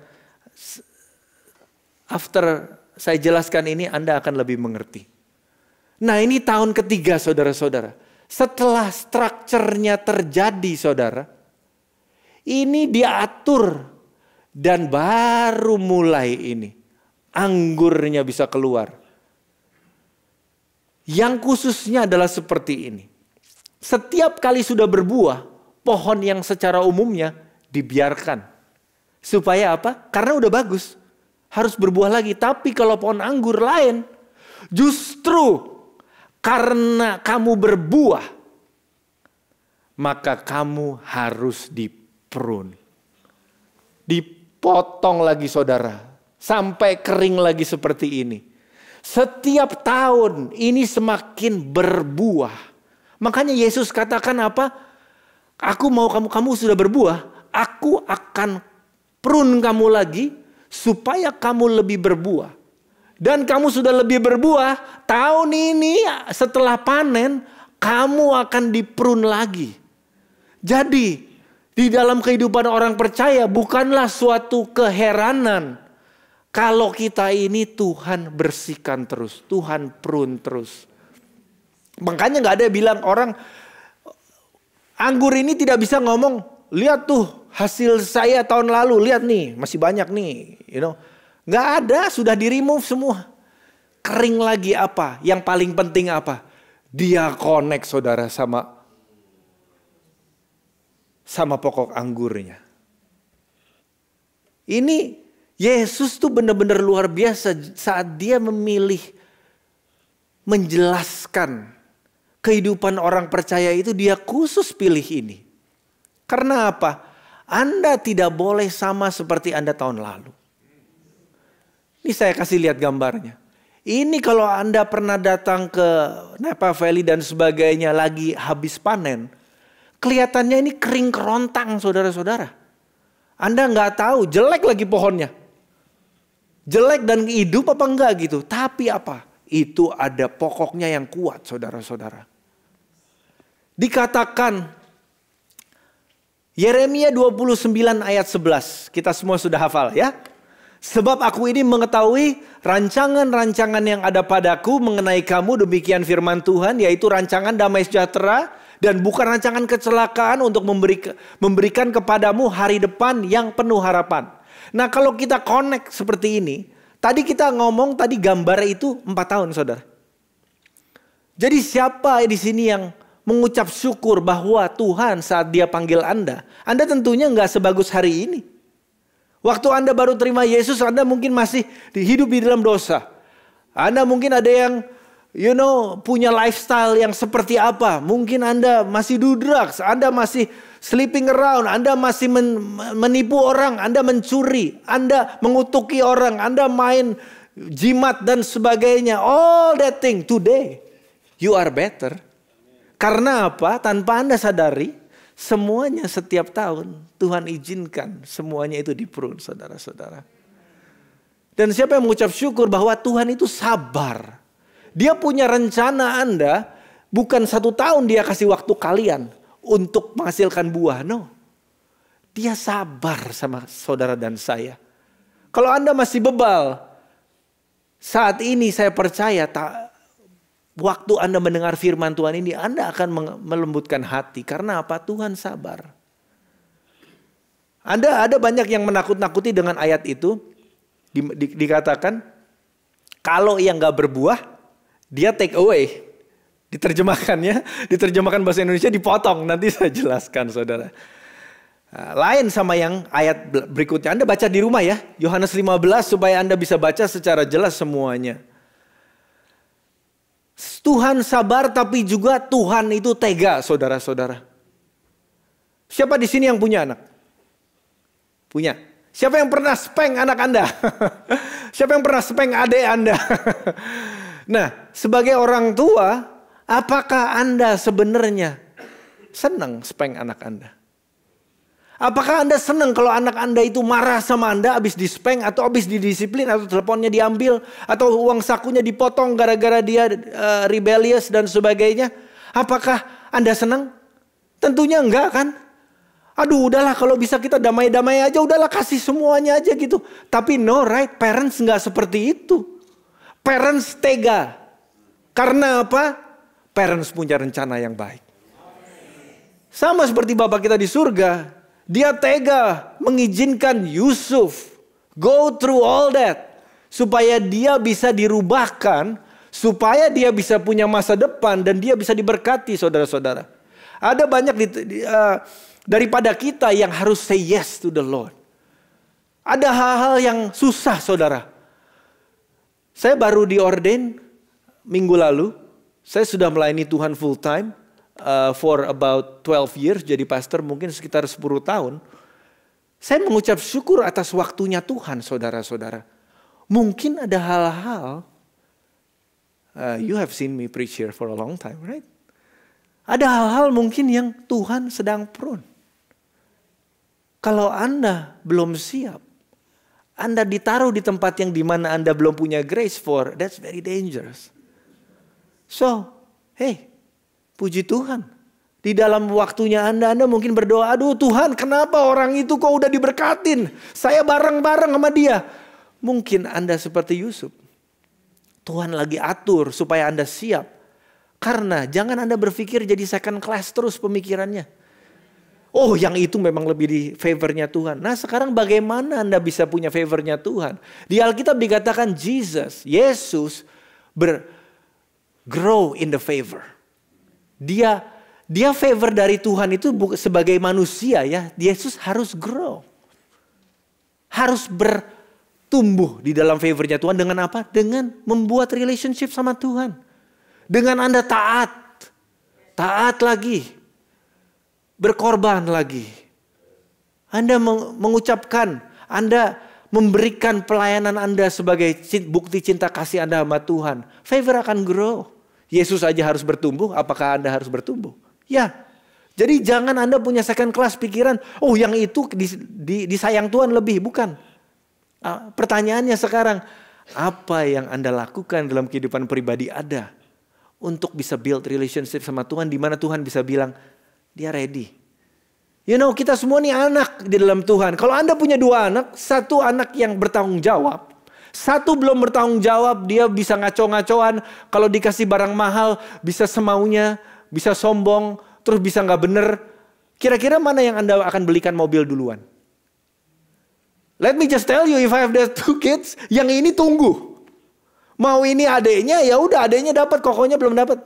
After saya jelaskan ini Anda akan lebih mengerti. Nah ini tahun ketiga saudara-saudara. Setelah strukturnya terjadi saudara. Ini diatur dan baru mulai ini. Anggurnya bisa keluar. Yang khususnya adalah seperti ini. Setiap kali sudah berbuah, pohon yang secara umumnya dibiarkan. Supaya apa? Karena udah bagus. Harus berbuah lagi. Tapi kalau pohon anggur lain, justru karena kamu berbuah, maka kamu harus prune. Dipotong lagi saudara. Sampai kering lagi seperti ini. Setiap tahun ini semakin berbuah. Makanya Yesus katakan apa? Aku mau kamu sudah berbuah. Aku akan prune kamu lagi. Supaya kamu lebih berbuah. Dan kamu sudah lebih berbuah. Tahun ini setelah panen. Kamu akan diprune lagi. Jadi di dalam kehidupan orang percaya bukanlah suatu keheranan. Kalau kita ini Tuhan bersihkan terus. Tuhan prune terus. Makanya gak ada bilang orang. Anggur ini tidak bisa ngomong. Lihat tuh hasil saya tahun lalu. Lihat nih masih banyak nih. Gak ada, sudah di remove semua. Kering lagi apa? Yang paling penting apa? Dia connect saudara sama pokok anggurnya. Ini Yesus tuh benar-benar luar biasa saat dia memilih menjelaskan kehidupan orang percaya itu dia khusus pilih ini. Karena apa? Anda tidak boleh sama seperti Anda tahun lalu. Ini saya kasih lihat gambarnya. Ini kalau Anda pernah datang ke Napa Valley dan sebagainya lagi habis panen. Kelihatannya ini kering kerontang saudara-saudara. Anda nggak tahu jelek lagi pohonnya. Jelek dan hidup apa enggak gitu. Tapi apa? Itu ada pokoknya yang kuat saudara-saudara. Dikatakan Yeremia 29 ayat 11. Kita semua sudah hafal ya. Sebab aku ini mengetahui rancangan-rancangan yang ada padaku mengenai kamu, demikian firman Tuhan, yaitu rancangan damai sejahtera dan bukan rancangan kecelakaan untuk memberikan kepadamu hari depan yang penuh harapan. Nah kalau kita connect seperti ini, tadi kita ngomong tadi gambar itu 4 tahun saudara. Jadi siapa di sini yang mengucap syukur bahwa Tuhan saat dia panggil Anda tentunya nggak sebagus hari ini. Waktu Anda baru terima Yesus, Anda mungkin masih hidup di dalam dosa. Anda mungkin ada yang punya lifestyle yang seperti apa. Mungkin Anda masih do drugs, Anda masih sleeping around, Anda masih menipu orang, Anda mencuri, Anda mengutuki orang, Anda main jimat dan sebagainya. All that thing today, you are better. Karena apa? Tanpa Anda sadari, semuanya setiap tahun Tuhan izinkan semuanya itu di-prune saudara-saudara. Dan siapa yang mengucap syukur bahwa Tuhan itu sabar. Dia punya rencana Anda, bukan 1 tahun dia kasih waktu kalian untuk menghasilkan buah. No. Dia sabar sama saudara dan saya. Kalau Anda masih bebal, saat ini saya percaya waktu Anda mendengar firman Tuhan ini, Anda akan melembutkan hati. Karena apa? Tuhan sabar. Ada banyak yang menakut-nakuti dengan ayat itu. Dikatakan, kalau yang gak berbuah, dia take away. Diterjemahkan bahasa Indonesia dipotong. Nanti saya jelaskan saudara. Lain sama yang ayat berikutnya. Anda baca di rumah ya. Yohanes 15 supaya Anda bisa baca secara jelas semuanya. Tuhan sabar tapi juga Tuhan itu tega saudara-saudara. Siapa di sini yang punya anak? Punya. Siapa yang pernah spank anak Anda? Siapa yang pernah spank adik Anda? Nah, sebagai orang tua, apakah Anda sebenarnya senang spank anak Anda? Apakah Anda senang kalau anak Anda itu marah sama Anda habis di-spank atau habis didisiplin atau teleponnya diambil atau uang sakunya dipotong gara-gara dia rebellious dan sebagainya? Apakah Anda senang? Tentunya enggak kan? Aduh udahlah kalau bisa kita damai-damai aja, udahlah kasih semuanya aja gitu. Tapi no right, parents enggak seperti itu. Parents tega. Karena apa? Parents punya rencana yang baik. Sama seperti Bapak kita di surga. Dia tega mengizinkan Yusuf go through all that. Supaya dia bisa dirubahkan. Supaya dia bisa punya masa depan dan dia bisa diberkati saudara-saudara. Ada banyak daripada kita yang harus say yes to the Lord. Ada hal-hal yang susah saudara. Saya baru diordain minggu lalu. Saya sudah melayani Tuhan full time. For about 12 years jadi pastor, mungkin sekitar 10 tahun. Saya mengucap syukur atas waktunya Tuhan saudara-saudara. Mungkin ada hal-hal, you have seen me preach here for a long time, right? Ada hal-hal mungkin yang Tuhan sedang prune. Kalau Anda belum siap, Anda ditaruh di tempat yang dimana Anda belum punya grace for, that's very dangerous. So, hey, puji Tuhan. Di dalam waktunya Anda mungkin berdoa, aduh Tuhan kenapa orang itu kok udah diberkatin. Saya bareng-bareng sama dia. Mungkin Anda seperti Yusuf. Tuhan lagi atur supaya Anda siap. Karena jangan Anda berpikir jadi second class terus pemikirannya. Oh yang itu memang lebih di favornya Tuhan. Nah sekarang bagaimana Anda bisa punya favornya Tuhan? Di Alkitab dikatakan Yesus grow in the favor. Dia favor dari Tuhan itu sebagai manusia ya. Yesus harus grow. Harus bertumbuh di dalam favornya Tuhan dengan apa? Dengan membuat relationship sama Tuhan. Dengan Anda taat. Taat lagi. Berkorban lagi. Anda mengucapkan, Anda memberikan pelayanan Anda sebagai bukti cinta kasih Anda sama Tuhan. Favor akan grow. Yesus aja harus bertumbuh, apakah Anda harus bertumbuh? Ya. Jadi jangan Anda punya second class pikiran, oh yang itu disayang Tuhan lebih. Bukan. Pertanyaannya sekarang, apa yang Anda lakukan dalam kehidupan pribadi Anda untuk bisa build relationship sama Tuhan, di mana Tuhan bisa bilang, dia ready. Kita semua nih anak di dalam Tuhan. Kalau Anda punya 2 anak, 1 anak yang bertanggung jawab, 1 belum bertanggung jawab, dia bisa ngaco-ngacoan, kalau dikasih barang mahal, bisa semaunya, bisa sombong, terus bisa nggak bener. Kira-kira mana yang Anda akan belikan mobil duluan? Let me just tell you, if I have that 2 kids, yang ini tunggu. Mau ini adeknya, ya udah adeknya dapat, kokonya belum dapat.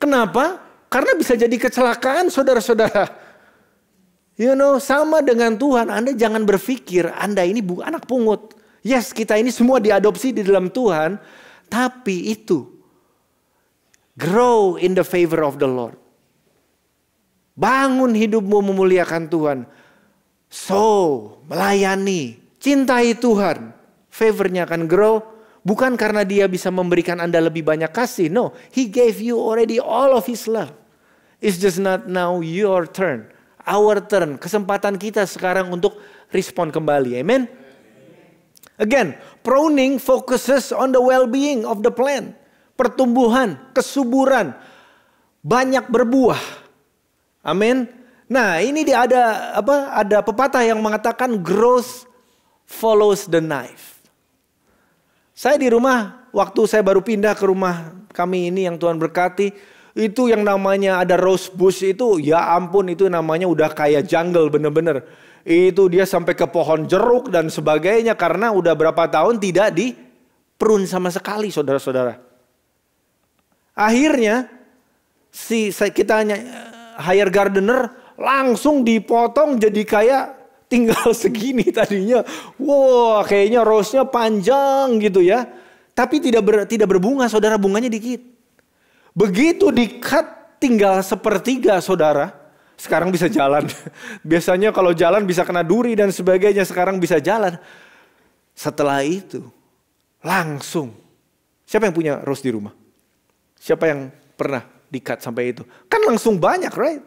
Kenapa? Karena bisa jadi kecelakaan, saudara-saudara. Sama dengan Tuhan, Anda jangan berpikir Anda ini bukan anak pungut. Yes, kita ini semua diadopsi di dalam Tuhan, tapi itu grow in the favor of the Lord. Bangun hidupmu memuliakan Tuhan. Melayani, cintai Tuhan. Favornya akan grow. Bukan karena dia bisa memberikan Anda lebih banyak kasih. No, He gave you already all of His love. It's just not now your turn. Our turn. Kesempatan kita sekarang untuk respon kembali. Amen. Again, pruning focuses on the well-being of the plant. Pertumbuhan, kesuburan, banyak berbuah. Amin. Nah, ini ada pepatah yang mengatakan growth follows the knife. Saya di rumah, waktu saya baru pindah ke rumah kami ini yang Tuhan berkati, itu yang namanya ada rose bush itu, ya ampun, itu namanya udah kayak jungle bener-bener. Itu dia sampai ke pohon jeruk dan sebagainya karena udah berapa tahun tidak diprun sama sekali, saudara-saudara. Akhirnya kita hire gardener, langsung dipotong jadi kayak tinggal segini tadinya. Wow, kayaknya rose-nya panjang gitu ya. Tapi tidak berbunga, saudara, bunganya dikit. Begitu di-cut tinggal sepertiga, saudara. Sekarang bisa jalan. Biasanya kalau jalan bisa kena duri dan sebagainya, sekarang bisa jalan. Setelah itu langsung. Siapa yang punya rose di rumah? Siapa yang pernah di-cut sampai itu? Kan langsung banyak, right?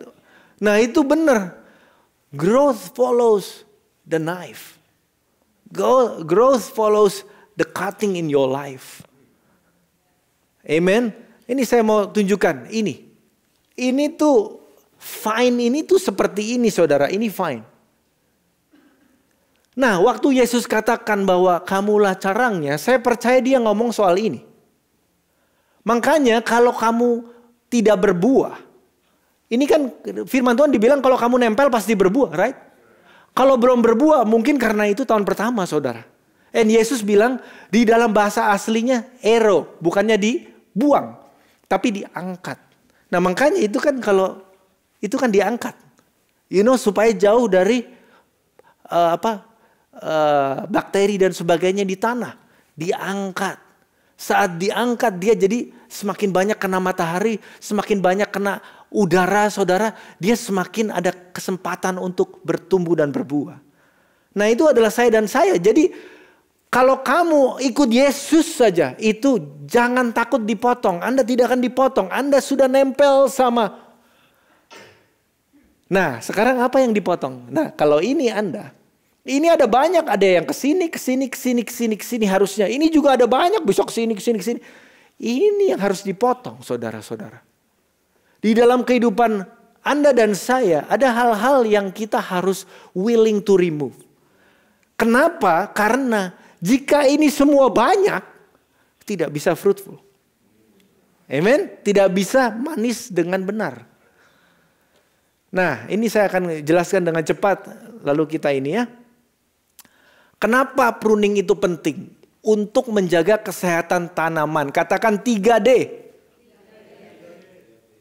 Nah, itu benar. Growth follows the knife. Growth follows the cutting in your life. Amen. Ini saya mau tunjukkan ini. Ini tuh vine ini tuh seperti ini, saudara. Ini vine. Nah, waktu Yesus katakan bahwa kamulah carangnya, saya percaya dia ngomong soal ini. Makanya kalau kamu tidak berbuah, ini kan firman Tuhan dibilang kalau kamu nempel pasti berbuah, right? Kalau belum berbuah mungkin karena itu tahun pertama, saudara. And Yesus bilang di dalam bahasa aslinya ero, bukannya dibuang, tapi diangkat. Nah, makanya itu kan kalau itu kan diangkat, supaya jauh dari bakteri dan sebagainya di tanah, diangkat. Saat diangkat dia jadi semakin banyak kena matahari, semakin banyak kena udara, saudara, dia semakin ada kesempatan untuk bertumbuh dan berbuah. Nah, itu adalah saya dan saya. Jadi kalau kamu ikut Yesus saja, itu jangan takut dipotong. Anda tidak akan dipotong. Anda sudah nempel sama. Nah, sekarang apa yang dipotong? Nah, kalau ini Anda, ini ada banyak, ada yang kesini harusnya. Ini juga ada banyak, besok kesini. Ini yang harus dipotong, saudara-saudara. Di dalam kehidupan Anda dan saya, ada hal-hal yang kita harus willing to remove. Kenapa? Karena jika ini semua banyak, tidak bisa fruitful. Amen? Tidak bisa manis dengan benar. Nah, ini saya akan jelaskan dengan cepat. Lalu kita ini ya. Kenapa pruning itu penting? Untuk menjaga kesehatan tanaman. Katakan 3D.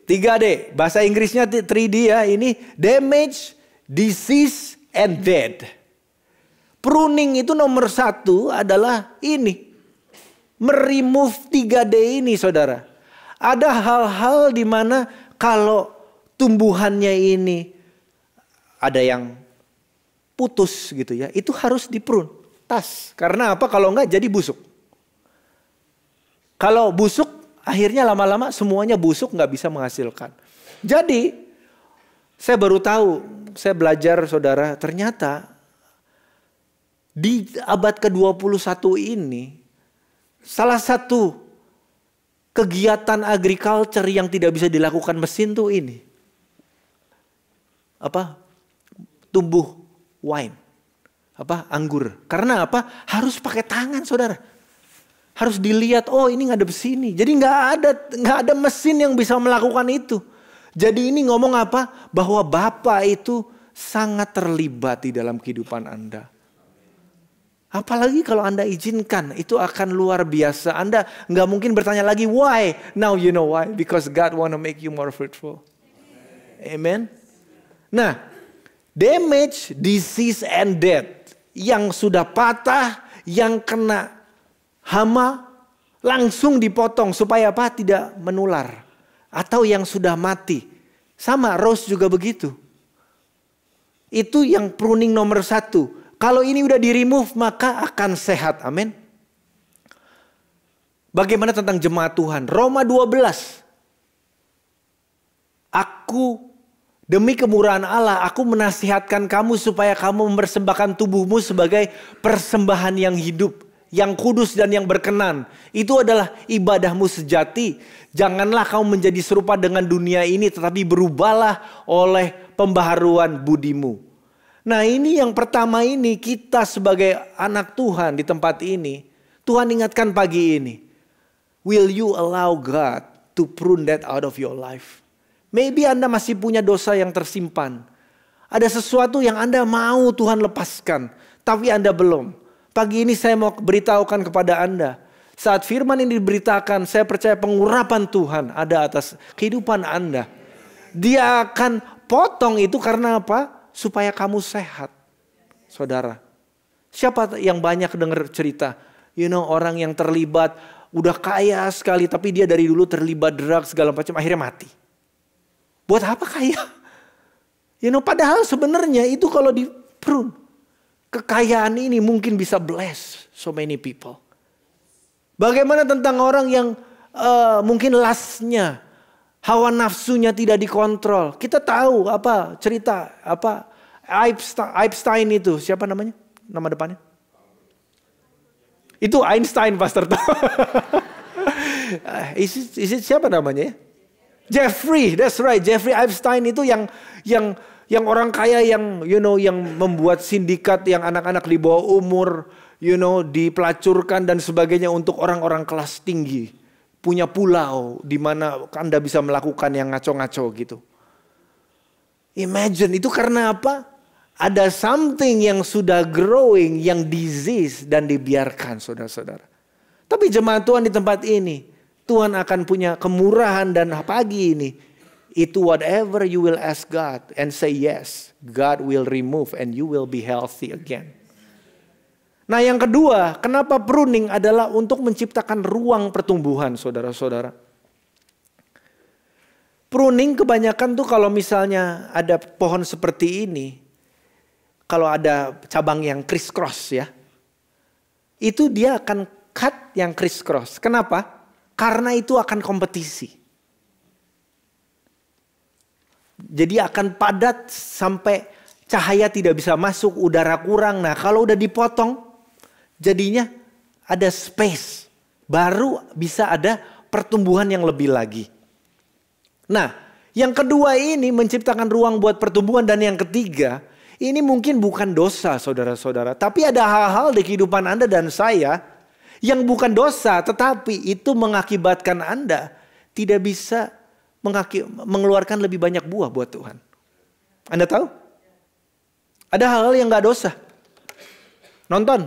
3D. Bahasa Inggrisnya 3D ya. Ini damage, disease, and dead. Pruning itu nomor 1 adalah ini. Meremove 3D ini, saudara. Ada hal-hal di mana kalau tumbuhannya ini ada yang putus gitu ya, itu harus diprun, tas. Karena apa? Kalau enggak jadi busuk. Kalau busuk, akhirnya lama-lama semuanya busuk, nggak bisa menghasilkan. Jadi, saya baru tahu, saya belajar saudara, ternyata di abad ke-21 ini, salah satu kegiatan agriculture yang tidak bisa dilakukan mesin tuh ini. Tumbuh wine. Anggur. Karena apa? Harus pakai tangan saudara. Harus dilihat, oh ini ngadep sini. Jadi nggak ada mesin yang bisa melakukan itu. Jadi ini ngomong apa? Bahwa Bapa itu sangat terlibat di dalam kehidupan Anda. Apalagi kalau Anda izinkan, itu akan luar biasa. Anda nggak mungkin bertanya lagi, why? Now you know why. Because God want to make you more fruitful. Amen. Nah, damage, disease, and death. Yang sudah patah, yang kena hama, langsung dipotong. Supaya apa? Tidak menular. Atau yang sudah mati. Sama, Rose juga begitu. Itu yang pruning nomor 1. Kalau ini udah di-remove maka akan sehat. Amin. Bagaimana tentang jemaat Tuhan? Roma 12. Demi kemurahan Allah, aku menasihatkan kamu supaya kamu mempersembahkan tubuhmu sebagai persembahan yang hidup, yang kudus dan yang berkenan. Itu adalah ibadahmu sejati. Janganlah kamu menjadi serupa dengan dunia ini, tetapi berubahlah oleh pembaharuan budimu. Nah ini yang pertama ini, kita sebagai anak Tuhan di tempat ini, Tuhan ingatkan pagi ini. Will you allow God to prune that out of your life? Maybe Anda masih punya dosa yang tersimpan. Ada sesuatu yang Anda mau Tuhan lepaskan, tapi Anda belum. Pagi ini saya mau beritahukan kepada Anda. Saat firman ini diberitakan, saya percaya pengurapan Tuhan ada atas kehidupan Anda. Dia akan potong itu karena apa? Supaya kamu sehat, saudara. Siapa yang banyak dengar cerita? Orang yang terlibat, udah kaya sekali, tapi dia dari dulu terlibat drugs segala macam, akhirnya mati. Buat apa kaya? Padahal sebenarnya itu kalau di prune, kekayaan ini mungkin bisa bless so many people. Bagaimana tentang orang yang mungkin lastnya, hawa nafsunya tidak dikontrol. Kita tahu cerita Epstein itu. Siapa namanya? Nama depannya? Itu Einstein, Pastor. Is it siapa namanya ya? Jeffrey, that's right. Jeffrey Epstein itu yang orang kaya yang yang membuat sindikat yang anak-anak di bawah umur, dipelacurkan dan sebagainya untuk orang-orang kelas tinggi. Punya pulau di mana Anda bisa melakukan yang ngaco-ngaco gitu. Imagine itu karena apa? Ada something yang sudah growing, yang disease dan dibiarkan saudara-saudara. Tapi jemaat Tuhan di tempat ini, Tuhan akan punya kemurahan dan pagi ini. Itu whatever you will ask God and say yes, God will remove and you will be healthy again. Nah yang kedua, kenapa pruning adalah untuk menciptakan ruang pertumbuhan saudara-saudara. Pruning kebanyakan tuh kalau misalnya ada pohon seperti ini, kalau ada cabang yang criss-cross ya, itu dia akan cut yang criss-cross. Kenapa? Karena itu akan kompetisi. Jadi akan padat sampai cahaya tidak bisa masuk, udara kurang. Nah kalau udah dipotong, jadinya ada space. Baru bisa ada pertumbuhan yang lebih lagi. Nah yang kedua ini menciptakan ruang buat pertumbuhan. Dan yang ketiga, ini mungkin bukan dosa saudara-saudara. Tapi ada hal-hal di kehidupan Anda dan saya yang bukan dosa, tetapi itu mengakibatkan Anda tidak bisa mengeluarkan lebih banyak buah buat Tuhan. Anda tahu? Ada hal-hal yang gak dosa. Nonton.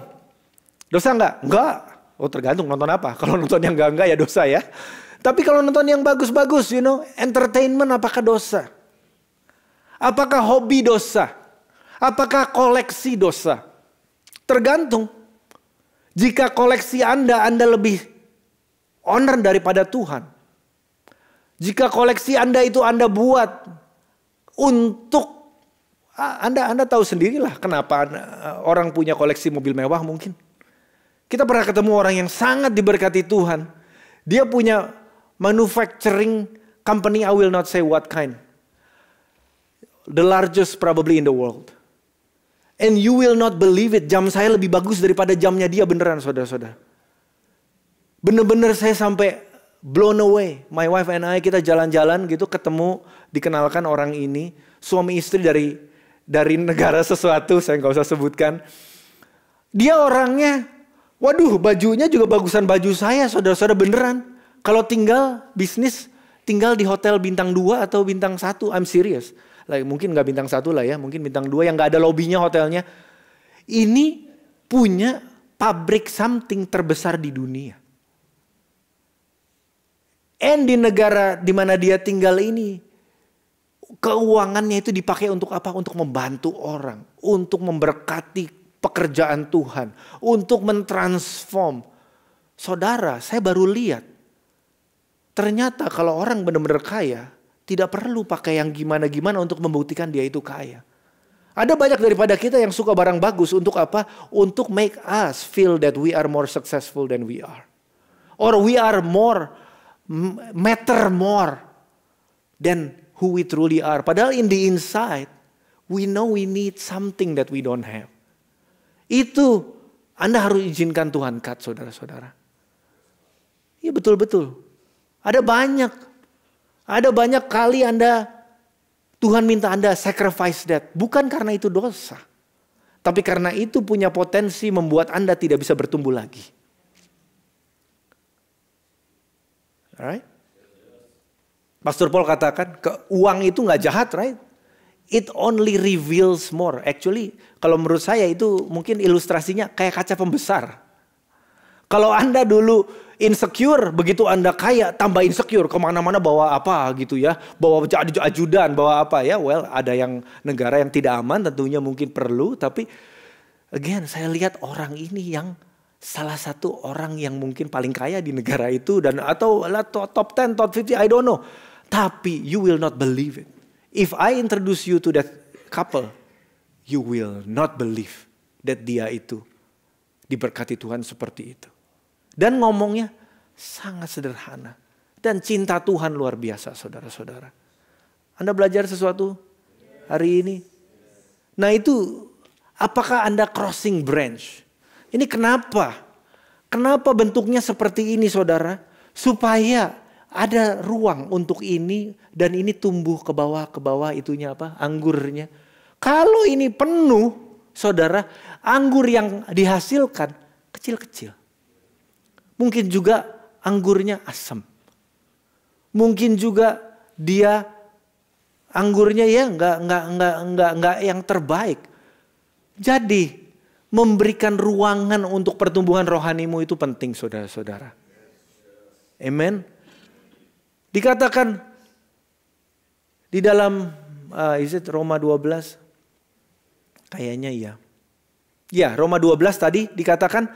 Dosa enggak? Enggak. Oh tergantung nonton apa. Kalau nonton yang enggak ya dosa ya. Tapi kalau nonton yang bagus-bagus, entertainment apakah dosa? Apakah hobi dosa? Apakah koleksi dosa? Tergantung. Jika koleksi Anda lebih honor daripada Tuhan. Jika koleksi Anda itu Anda buat untuk, Anda tahu sendirilah kenapa orang punya koleksi mobil mewah mungkin. Kita pernah ketemu orang yang sangat diberkati Tuhan. Dia punya manufacturing company, I will not say what kind. The largest probably in the world. And you will not believe it, jam saya lebih bagus daripada jamnya dia, beneran saudara-saudara. Bener-bener saya sampai blown away. My wife and I, kita jalan-jalan gitu, ketemu, dikenalkan orang ini. Suami istri dari negara sesuatu, saya nggak usah sebutkan. Dia orangnya, waduh bajunya juga bagusan baju saya, saudara-saudara, beneran. Kalau tinggal bisnis, tinggal di hotel bintang 2 atau bintang 1, I'm serious. Mungkin nggak bintang 1 lah ya, mungkin bintang 2 yang nggak ada lobbynya hotelnya. Ini punya pabrik something terbesar di dunia. And di negara di mana dia tinggal ini, keuangannya itu dipakai untuk apa? Untuk membantu orang, untuk memberkati pekerjaan Tuhan, untuk mentransform. Saudara, saya baru lihat, ternyata kalau orang benar-benar kaya, tidak perlu pakai yang gimana-gimana untuk membuktikan dia itu kaya. Ada banyak daripada kita yang suka barang bagus untuk apa? Untuk make us feel that we are more successful than we are. Or we are matter more than who we truly are. Padahal in the inside, we know we need something that we don't have. Itu Anda harus izinkan Tuhan cut, saudara-saudara. Iya betul-betul. Ada banyak kali Tuhan minta Anda sacrifice that. Bukan karena itu dosa. Tapi karena itu punya potensi membuat Anda tidak bisa bertumbuh lagi. Alright? Pastor Paul katakan, uang itu gak jahat, right? It only reveals more. Actually, kalau menurut saya itu mungkin ilustrasinya kayak kaca pembesar. Kalau Anda dulu insecure, begitu Anda kaya tambah insecure, kemana-mana bawa apa gitu ya, bawa ajudan, bawa apa ya. Well, ada yang negara yang tidak aman tentunya mungkin perlu, tapi again saya lihat orang ini yang salah satu orang yang mungkin paling kaya di negara itu, dan atau top 10, top 50, I don't know. Tapi you will not believe it. If I introduce you to that couple, you will not believe that dia itu diberkati Tuhan seperti itu. Dan ngomongnya sangat sederhana. Dan cinta Tuhan luar biasa, saudara-saudara. Anda belajar sesuatu hari ini? Nah itu, apakah Anda crossing branch? Ini kenapa? Kenapa bentuknya seperti ini, saudara? Supaya ada ruang untuk ini, dan ini tumbuh ke bawah itunya apa? Anggurnya. Kalau ini penuh, saudara, anggur yang dihasilkan kecil-kecil. Mungkin juga anggurnya asam. Mungkin juga dia anggurnya ya nggak yang terbaik. Jadi memberikan ruangan untuk pertumbuhan rohanimu itu penting, saudara-saudara. Amen. Dikatakan di dalam Roma 12, kayaknya iya. Ya, Roma 12 tadi dikatakan,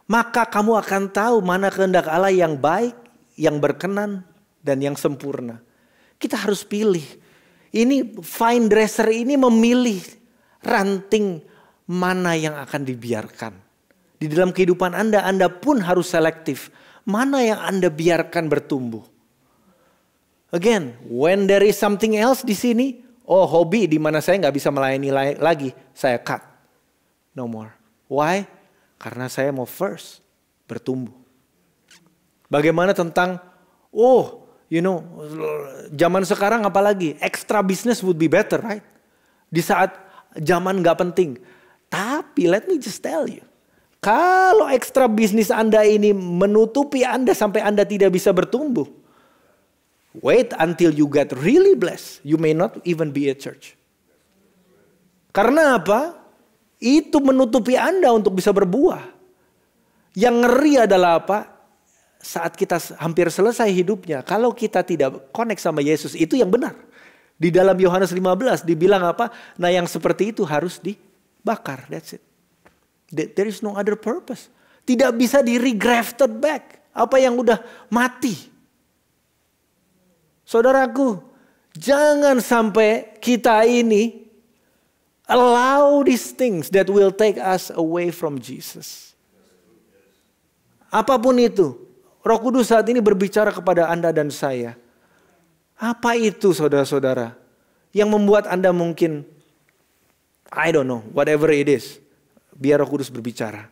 maka kamu akan tahu mana kehendak Allah yang baik, yang berkenan, dan yang sempurna. Kita harus pilih. Ini vine dresser ini memilih ranting mana yang akan dibiarkan. Di dalam kehidupan Anda pun harus selektif. Mana yang Anda biarkan bertumbuh. Again, when there is something else di sini, hobi di mana saya nggak bisa melayani lagi, saya cut. No more. Why? Karena saya mau first bertumbuh. Bagaimana tentang, zaman sekarang apalagi, extra business would be better, right? Di saat zaman nggak penting. Tapi let me just tell you, kalau ekstra bisnis Anda ini menutupi Anda sampai Anda tidak bisa bertumbuh, wait until you get really blessed. You may not even be at church. Karena apa? Itu menutupi Anda untuk bisa berbuah. Yang ngeri adalah apa? Saat kita hampir selesai hidupnya, kalau kita tidak connect sama Yesus, itu yang benar. Di dalam Yohanes 15 dibilang apa? Nah yang seperti itu harus dibakar. That's it. There is no other purpose. Tidak bisa di regrafted back. Apa yang udah mati. Saudaraku, jangan sampai kita ini allow these things that will take us away from Jesus. Apapun itu, Roh Kudus saat ini berbicara kepada Anda dan saya. Apa itu saudara-saudara yang membuat Anda mungkin, I don't know, whatever it is, biar Roh Kudus berbicara.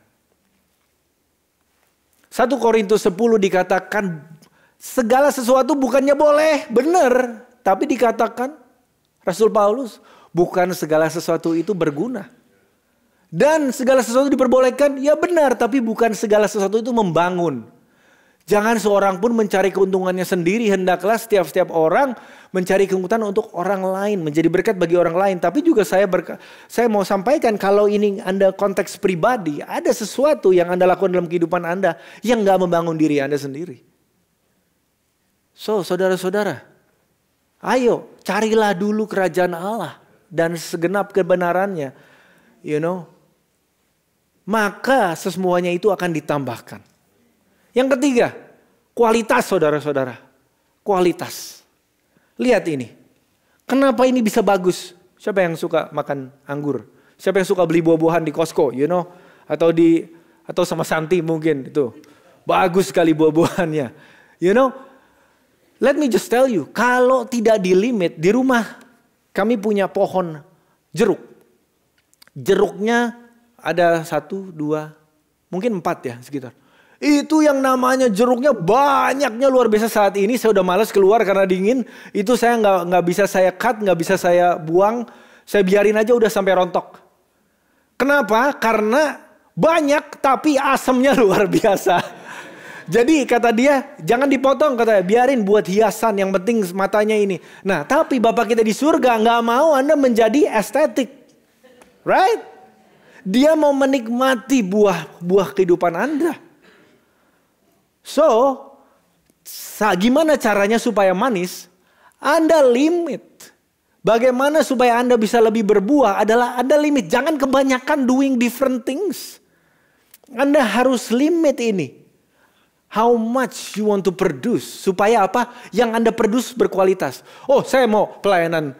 1 Korintus 10 dikatakan segala sesuatu bukannya boleh, benar. Tapi dikatakan Rasul Paulus, bukan segala sesuatu itu berguna. Dan segala sesuatu diperbolehkan, ya benar. Tapi bukan segala sesuatu itu membangun. Jangan seorang pun mencari keuntungannya sendiri. Hendaklah setiap orang mencari keuntungan untuk orang lain. Menjadi berkat bagi orang lain. Tapi juga saya mau sampaikan kalau ini Anda konteks pribadi. Ada sesuatu yang Anda lakukan dalam kehidupan Anda yang gak membangun diri Anda sendiri. So saudara-saudara, ayo carilah dulu kerajaan Allah dan segenap kebenarannya. Maka semuanya itu akan ditambahkan. Yang ketiga, kualitas saudara-saudara. Kualitas. Lihat ini. Kenapa ini bisa bagus? Siapa yang suka makan anggur? Siapa yang suka beli buah-buahan di Costco, atau sama Santi mungkin itu. Bagus sekali buah-buahannya. Let me just tell you, kalau tidak di limit, di rumah kami punya pohon jeruk. Jeruknya ada 1, 2, mungkin 4 ya sekitar. Itu yang namanya jeruknya banyaknya luar biasa. Saat ini saya udah malas keluar karena dingin. Itu saya nggak bisa saya cut, nggak bisa saya buang. Saya biarin aja udah sampai rontok. Kenapa? Karena banyak tapi asamnya luar biasa. Jadi kata dia jangan dipotong, katanya biarin buat hiasan. Yang penting matanya ini. Nah tapi Bapak kita di surga nggak mau Anda menjadi estetik, right? Dia mau menikmati buah kehidupan Anda. So, gimana caranya supaya manis? Anda limit. Bagaimana supaya Anda bisa lebih berbuah adalah Anda limit. Jangan kebanyakan doing different things. Anda harus limit ini. How much you want to produce. Supaya apa? Yang Anda produce berkualitas. Oh, saya mau pelayanan,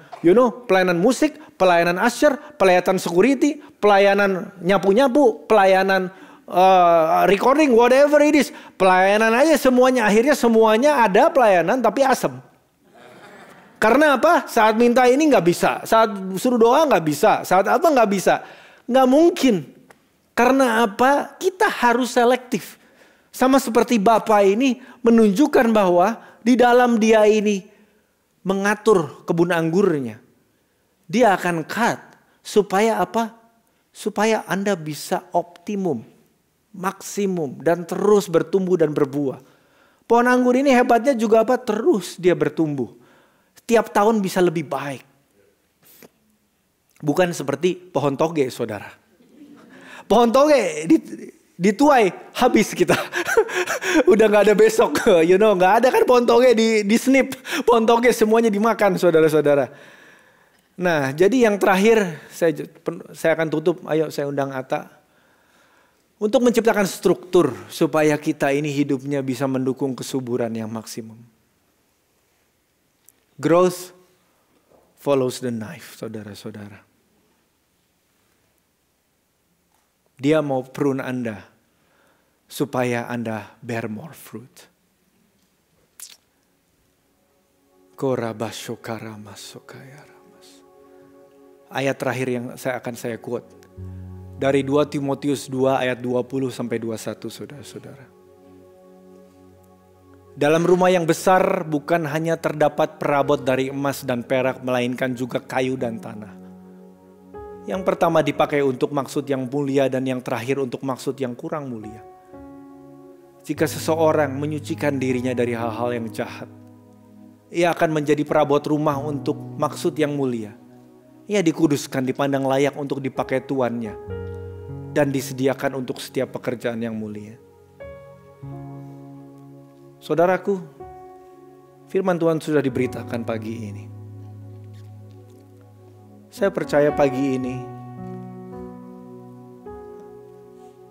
pelayanan musik, pelayanan usher, pelayanan security, pelayanan nyapu-nyapu, pelayanan recording, whatever it is. Pelayanan aja semuanya. Akhirnya semuanya ada pelayanan tapi asem. Karena apa? Saat minta ini gak bisa. Saat suruh doa gak bisa. Saat apa gak bisa. Gak mungkin. Karena apa? Kita harus selektif. Sama seperti Bapak ini menunjukkan bahwa di dalam dia ini mengatur kebun anggurnya. Dia akan cut. Supaya apa? Supaya Anda bisa optimum. Maksimum dan terus bertumbuh dan berbuah. Pohon anggur ini hebatnya juga apa? Terus dia bertumbuh. Tiap tahun bisa lebih baik. Bukan seperti pohon toge, saudara. Pohon toge dituai habis kita. Udah gak ada besok, gak ada kan pohon toge di snip. Pohon toge semuanya dimakan, saudara-saudara. Nah, jadi yang terakhir saya akan tutup. Ayo saya undang Atta. Untuk menciptakan struktur supaya kita ini hidupnya bisa mendukung kesuburan yang maksimum. Growth follows the knife, saudara-saudara. Dia mau prune Anda supaya Anda bear more fruit. Ayat terakhir yang saya quote. Dari 2 Timotius 2 ayat 20 sampai 21, saudara-saudara. Dalam rumah yang besar bukan hanya terdapat perabot dari emas dan perak, melainkan juga kayu dan tanah. Yang pertama dipakai untuk maksud yang mulia dan yang terakhir untuk maksud yang kurang mulia. Jika seseorang menyucikan dirinya dari hal-hal yang jahat, ia akan menjadi perabot rumah untuk maksud yang mulia. Ia dikuduskan, dipandang layak untuk dipakai tuannya, dan disediakan untuk setiap pekerjaan yang mulia. Saudaraku, firman Tuhan sudah diberitakan pagi ini. Saya percaya pagi ini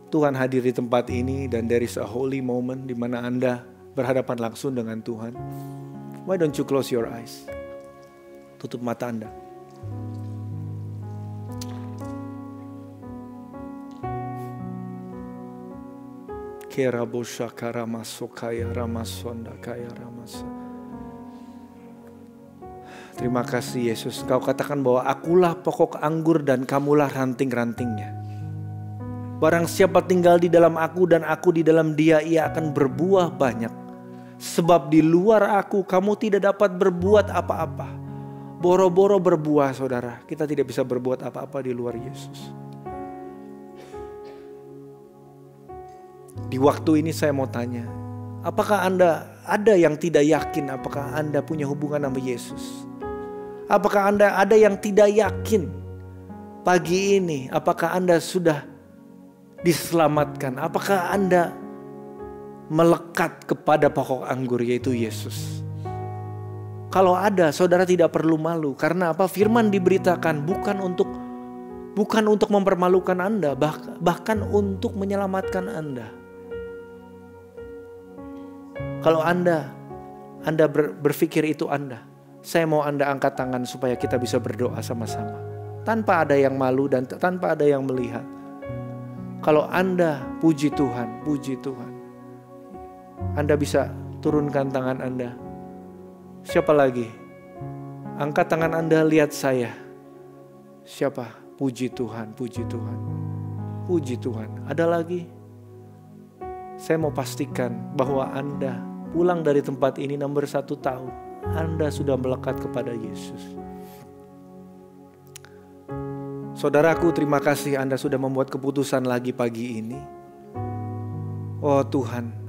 Tuhan hadir di tempat ini dan there is a holy moment di mana Anda berhadapan langsung dengan Tuhan. Why don't you close your eyes? Tutup mata Anda. Kera bosha kara masokaya ramasonda kaya ramasa. Terima kasih Yesus. Kau katakan bahwa akulah pokok anggur dan kamulah ranting-rantingnya. Barang siapa tinggal di dalam aku dan aku di dalam dia, ia akan berbuah banyak. Sebab di luar aku kamu tidak dapat berbuat apa-apa. Boro-boro berbuah saudara. Kita tidak bisa berbuat apa-apa di luar Yesus. Di waktu ini saya mau tanya, apakah Anda ada yang tidak yakin apakah Anda punya hubungan sama Yesus? Apakah Anda ada yang tidak yakin pagi ini apakah Anda sudah diselamatkan? Apakah Anda melekat kepada pokok anggur yaitu Yesus? Kalau ada, saudara tidak perlu malu. Karena apa? Firman diberitakan bukan untuk mempermalukan Anda, bahkan untuk menyelamatkan Anda. Kalau Anda berpikir itu Anda, saya mau Anda angkat tangan supaya kita bisa berdoa sama-sama. Tanpa ada yang malu dan tanpa ada yang melihat. Kalau Anda puji Tuhan, puji Tuhan. Anda bisa turunkan tangan Anda. Siapa lagi? Angkat tangan Anda, lihat saya. Siapa? Puji Tuhan, puji Tuhan. Puji Tuhan. Ada lagi? Saya mau pastikan bahwa Anda pulang dari tempat ini nomor 1 tahu. Anda sudah melekat kepada Yesus. Saudaraku, terima kasih Anda sudah membuat keputusan lagi pagi ini. Oh Tuhan.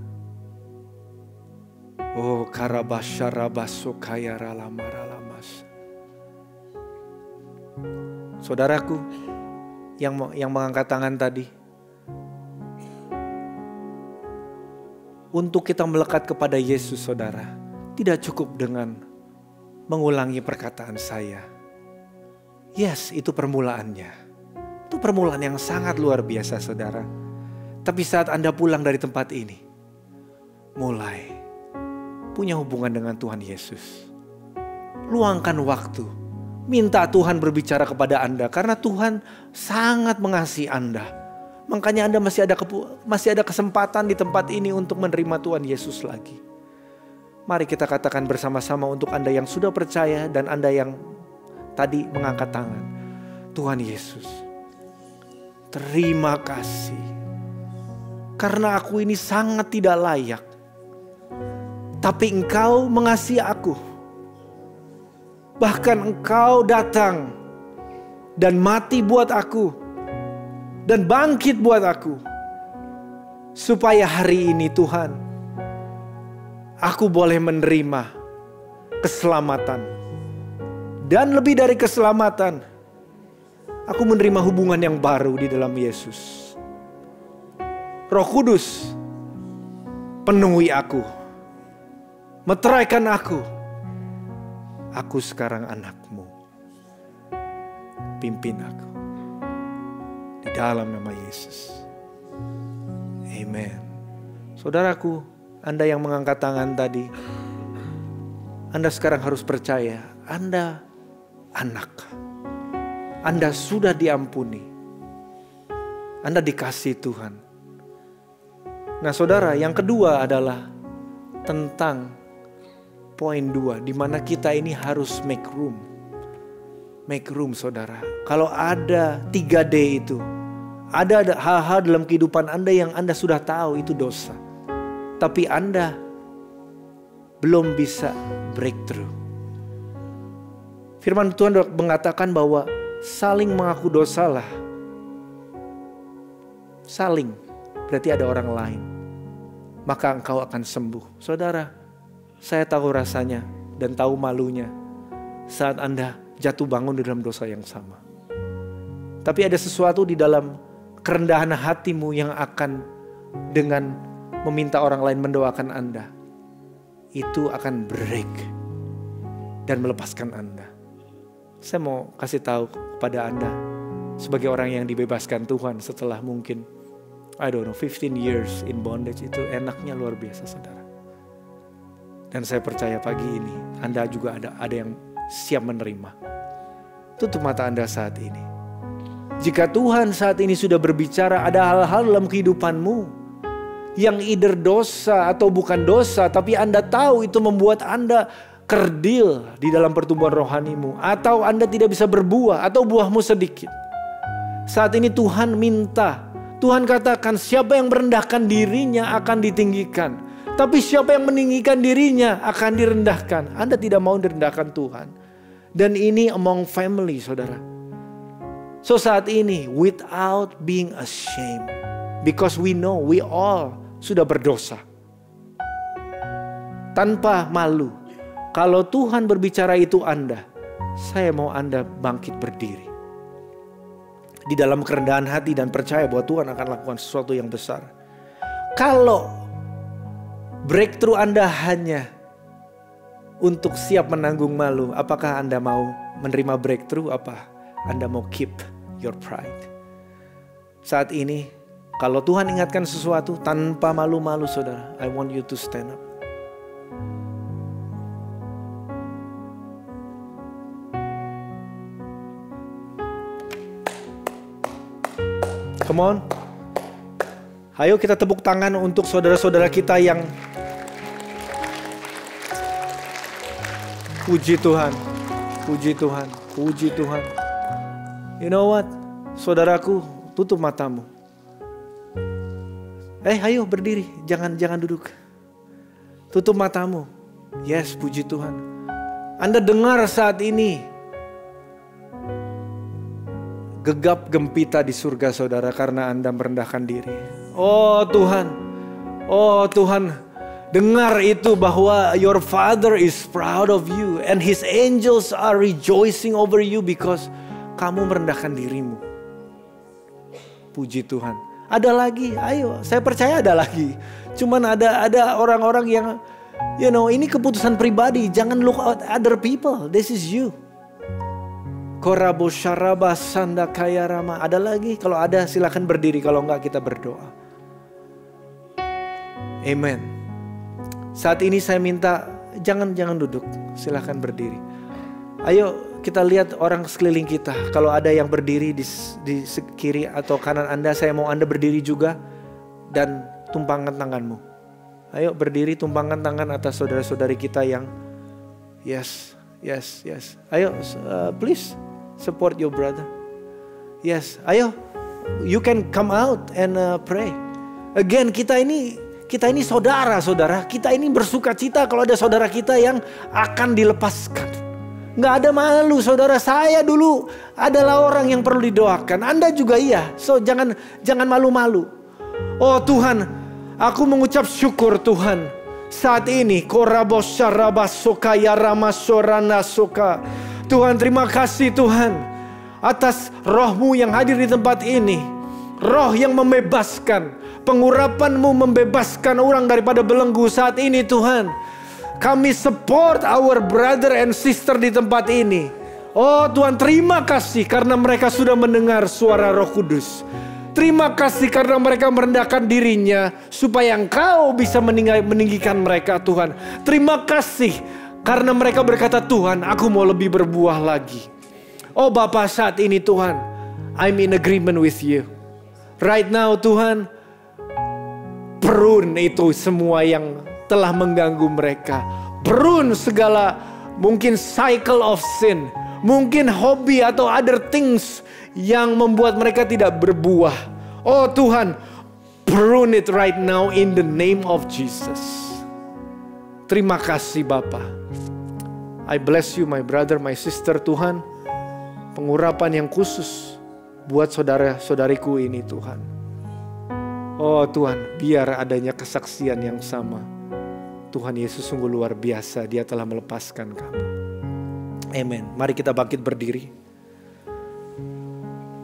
Oh karabasyarabaso kaya ralamaralamas. Saudaraku yang mengangkat tangan tadi, untuk kita melekat kepada Yesus saudara, tidak cukup dengan mengulangi perkataan saya. Yes, itu permulaannya. Itu permulaan yang sangat luar biasa saudara. Tapi saat Anda pulang dari tempat ini, mulai punya hubungan dengan Tuhan Yesus. Luangkan waktu. Minta Tuhan berbicara kepada Anda. Karena Tuhan sangat mengasihi Anda. Makanya Anda masih ada kesempatan di tempat ini untuk menerima Tuhan Yesus lagi. Mari kita katakan bersama-sama untuk Anda yang sudah percaya dan Anda yang tadi mengangkat tangan. Tuhan Yesus, terima kasih. Karena aku ini sangat tidak layak. Tapi Engkau mengasihi aku. Bahkan Engkau datang dan mati buat aku. Dan bangkit buat aku. Supaya hari ini Tuhan, aku boleh menerima keselamatan. Dan lebih dari keselamatan, aku menerima hubungan yang baru di dalam Yesus. Roh Kudus, penuhi aku. Meteraikan aku. Aku sekarang anak-Mu. Pimpin aku. Di dalam nama Yesus. Amen. Saudaraku, Anda yang mengangkat tangan tadi, Anda sekarang harus percaya, Anda anak. Anda sudah diampuni. Anda dikasihi Tuhan. Nah saudara, yang kedua adalah tentang poin 2, di mana kita ini harus make room. Make room saudara. Kalau ada 3D itu, ada hal-hal dalam kehidupan Anda yang Anda sudah tahu itu dosa. Tapi Anda belum bisa breakthrough. Firman Tuhan mengatakan bahwa saling mengaku dosalah. Saling, berarti ada orang lain. Maka engkau akan sembuh. Saudara, saya tahu rasanya dan tahu malunya saat Anda jatuh bangun di dalam dosa yang sama. Tapi ada sesuatu di dalam kerendahan hatimu yang akan dengan meminta orang lain mendoakan Anda, itu akan break dan melepaskan Anda. Saya mau kasih tahu kepada Anda sebagai orang yang dibebaskan Tuhan setelah mungkin 15 years in bondage, itu enaknya luar biasa saudara. Dan saya percaya pagi ini Anda juga ada yang siap menerima. Tutup mata Anda saat ini. Jika Tuhan saat ini sudah berbicara, ada hal-hal dalam kehidupanmu yang either dosa atau bukan dosa, tapi Anda tahu itu membuat Anda kerdil di dalam pertumbuhan rohanimu, atau Anda tidak bisa berbuah, atau buahmu sedikit. Saat ini Tuhan minta, Tuhan katakan siapa yang merendahkan dirinya akan ditinggikan. Tapi siapa yang meninggikan dirinya akan direndahkan. Anda tidak mau direndahkan Tuhan. Dan ini among family, saudara. So saat ini, without being ashamed. Because we know, we all sudah berdosa. Tanpa malu. Kalau Tuhan berbicara itu Anda, saya mau Anda bangkit berdiri. Di dalam kerendahan hati dan percaya bahwa Tuhan akan lakukan sesuatu yang besar. Kalau breakthrough Anda hanya untuk siap menanggung malu, apakah Anda mau menerima breakthrough? Apa Anda mau keep your pride? Saat ini, kalau Tuhan ingatkan sesuatu tanpa malu-malu, saudara, I want you to stand up. Come on. Ayo kita tepuk tangan untuk saudara-saudara kita yang puji Tuhan, puji Tuhan, puji Tuhan. You know what? Saudaraku, tutup matamu. Ayo berdiri, jangan duduk. Tutup matamu. Yes, puji Tuhan. Anda dengar saat ini gegap gempita di surga saudara karena Anda merendahkan diri. Oh Tuhan, dengar itu bahwa your Father is proud of you and His angels are rejoicing over you because kamu merendahkan dirimu. Puji Tuhan. Ada lagi, ayo, saya percaya ada lagi. Cuman ada orang-orang yang, ini keputusan pribadi. Jangan look at other people. This is you. Korabo syaraba sanda kaya rama. Ada lagi? Kalau ada silakan berdiri. Kalau enggak kita berdoa. Amen. Saat ini saya minta jangan duduk. Silakan berdiri. Ayo kita lihat orang sekeliling kita. Kalau ada yang berdiri di kiri atau kanan Anda, saya mau Anda berdiri juga dan tumpangkan tanganmu. Ayo berdiri, tumpangkan tangan atas saudara-saudari kita yang yes. Ayo please support your brother. Yes, ayo you can come out and pray. Again, kita ini saudara-saudara. Kita ini bersuka cita kalau ada saudara kita yang akan dilepaskan. Nggak ada malu, saudara. Saya dulu adalah orang yang perlu didoakan. Anda juga iya. So jangan malu-malu. Oh Tuhan, aku mengucap syukur Tuhan. Saat ini Tuhan, terima kasih Tuhan atas roh-Mu yang hadir di tempat ini. Roh yang membebaskan, pengurapan-Mu membebaskan orang daripada belenggu saat ini Tuhan. Kami support our brother and sister di tempat ini. Oh Tuhan, terima kasih karena mereka sudah mendengar suara Roh Kudus. Terima kasih karena mereka merendahkan dirinya supaya Engkau bisa meninggikan mereka Tuhan. Terima kasih karena mereka berkata, Tuhan, aku mau lebih berbuah lagi. Oh Bapa, saat ini Tuhan, I'm in agreement with you. Right now Tuhan, prune itu semua yang telah mengganggu mereka. Prune segala mungkin cycle of sin, mungkin hobi atau other things yang membuat mereka tidak berbuah. Oh Tuhan, prune it right now in the name of Jesus. Terima kasih Bapa. I bless you my brother, my sister Tuhan. Pengurapan yang khusus buat saudara-saudariku ini Tuhan. Oh Tuhan, biar adanya kesaksian yang sama. Tuhan Yesus sungguh luar biasa, Dia telah melepaskan kamu. Amen. Mari kita bangkit berdiri.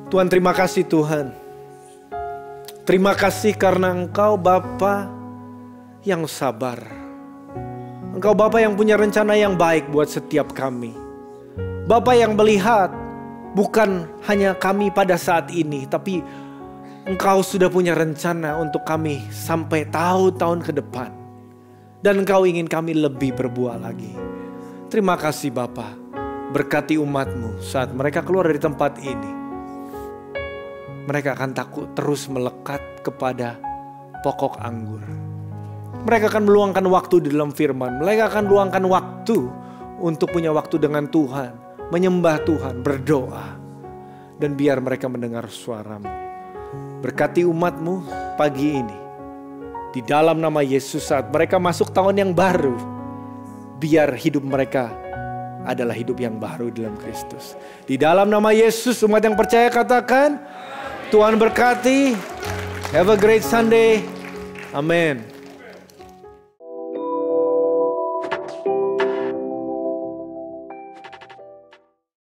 Tuhan, terima kasih Tuhan. Terima kasih karena Engkau Bapa yang sabar. Engkau Bapa yang punya rencana yang baik buat setiap kami. Bapa yang melihat bukan hanya kami pada saat ini, tapi Engkau sudah punya rencana untuk kami sampai tahun-tahun ke depan. Dan Engkau ingin kami lebih berbuah lagi. Terima kasih Bapa. Berkati umat-Mu saat mereka keluar dari tempat ini. Mereka akan takut terus melekat kepada pokok anggur. Mereka akan meluangkan waktu di dalam firman. Mereka akan luangkan waktu untuk punya waktu dengan Tuhan. Menyembah Tuhan, berdoa. Dan biar mereka mendengar suara-Mu. Berkati umat-Mu pagi ini. Di dalam nama Yesus saat mereka masuk tahun yang baru. Biar hidup mereka adalah hidup yang baru dalam Kristus. Di dalam nama Yesus, umat yang percaya katakan, Tuhan berkati. Have a great Sunday. Amen.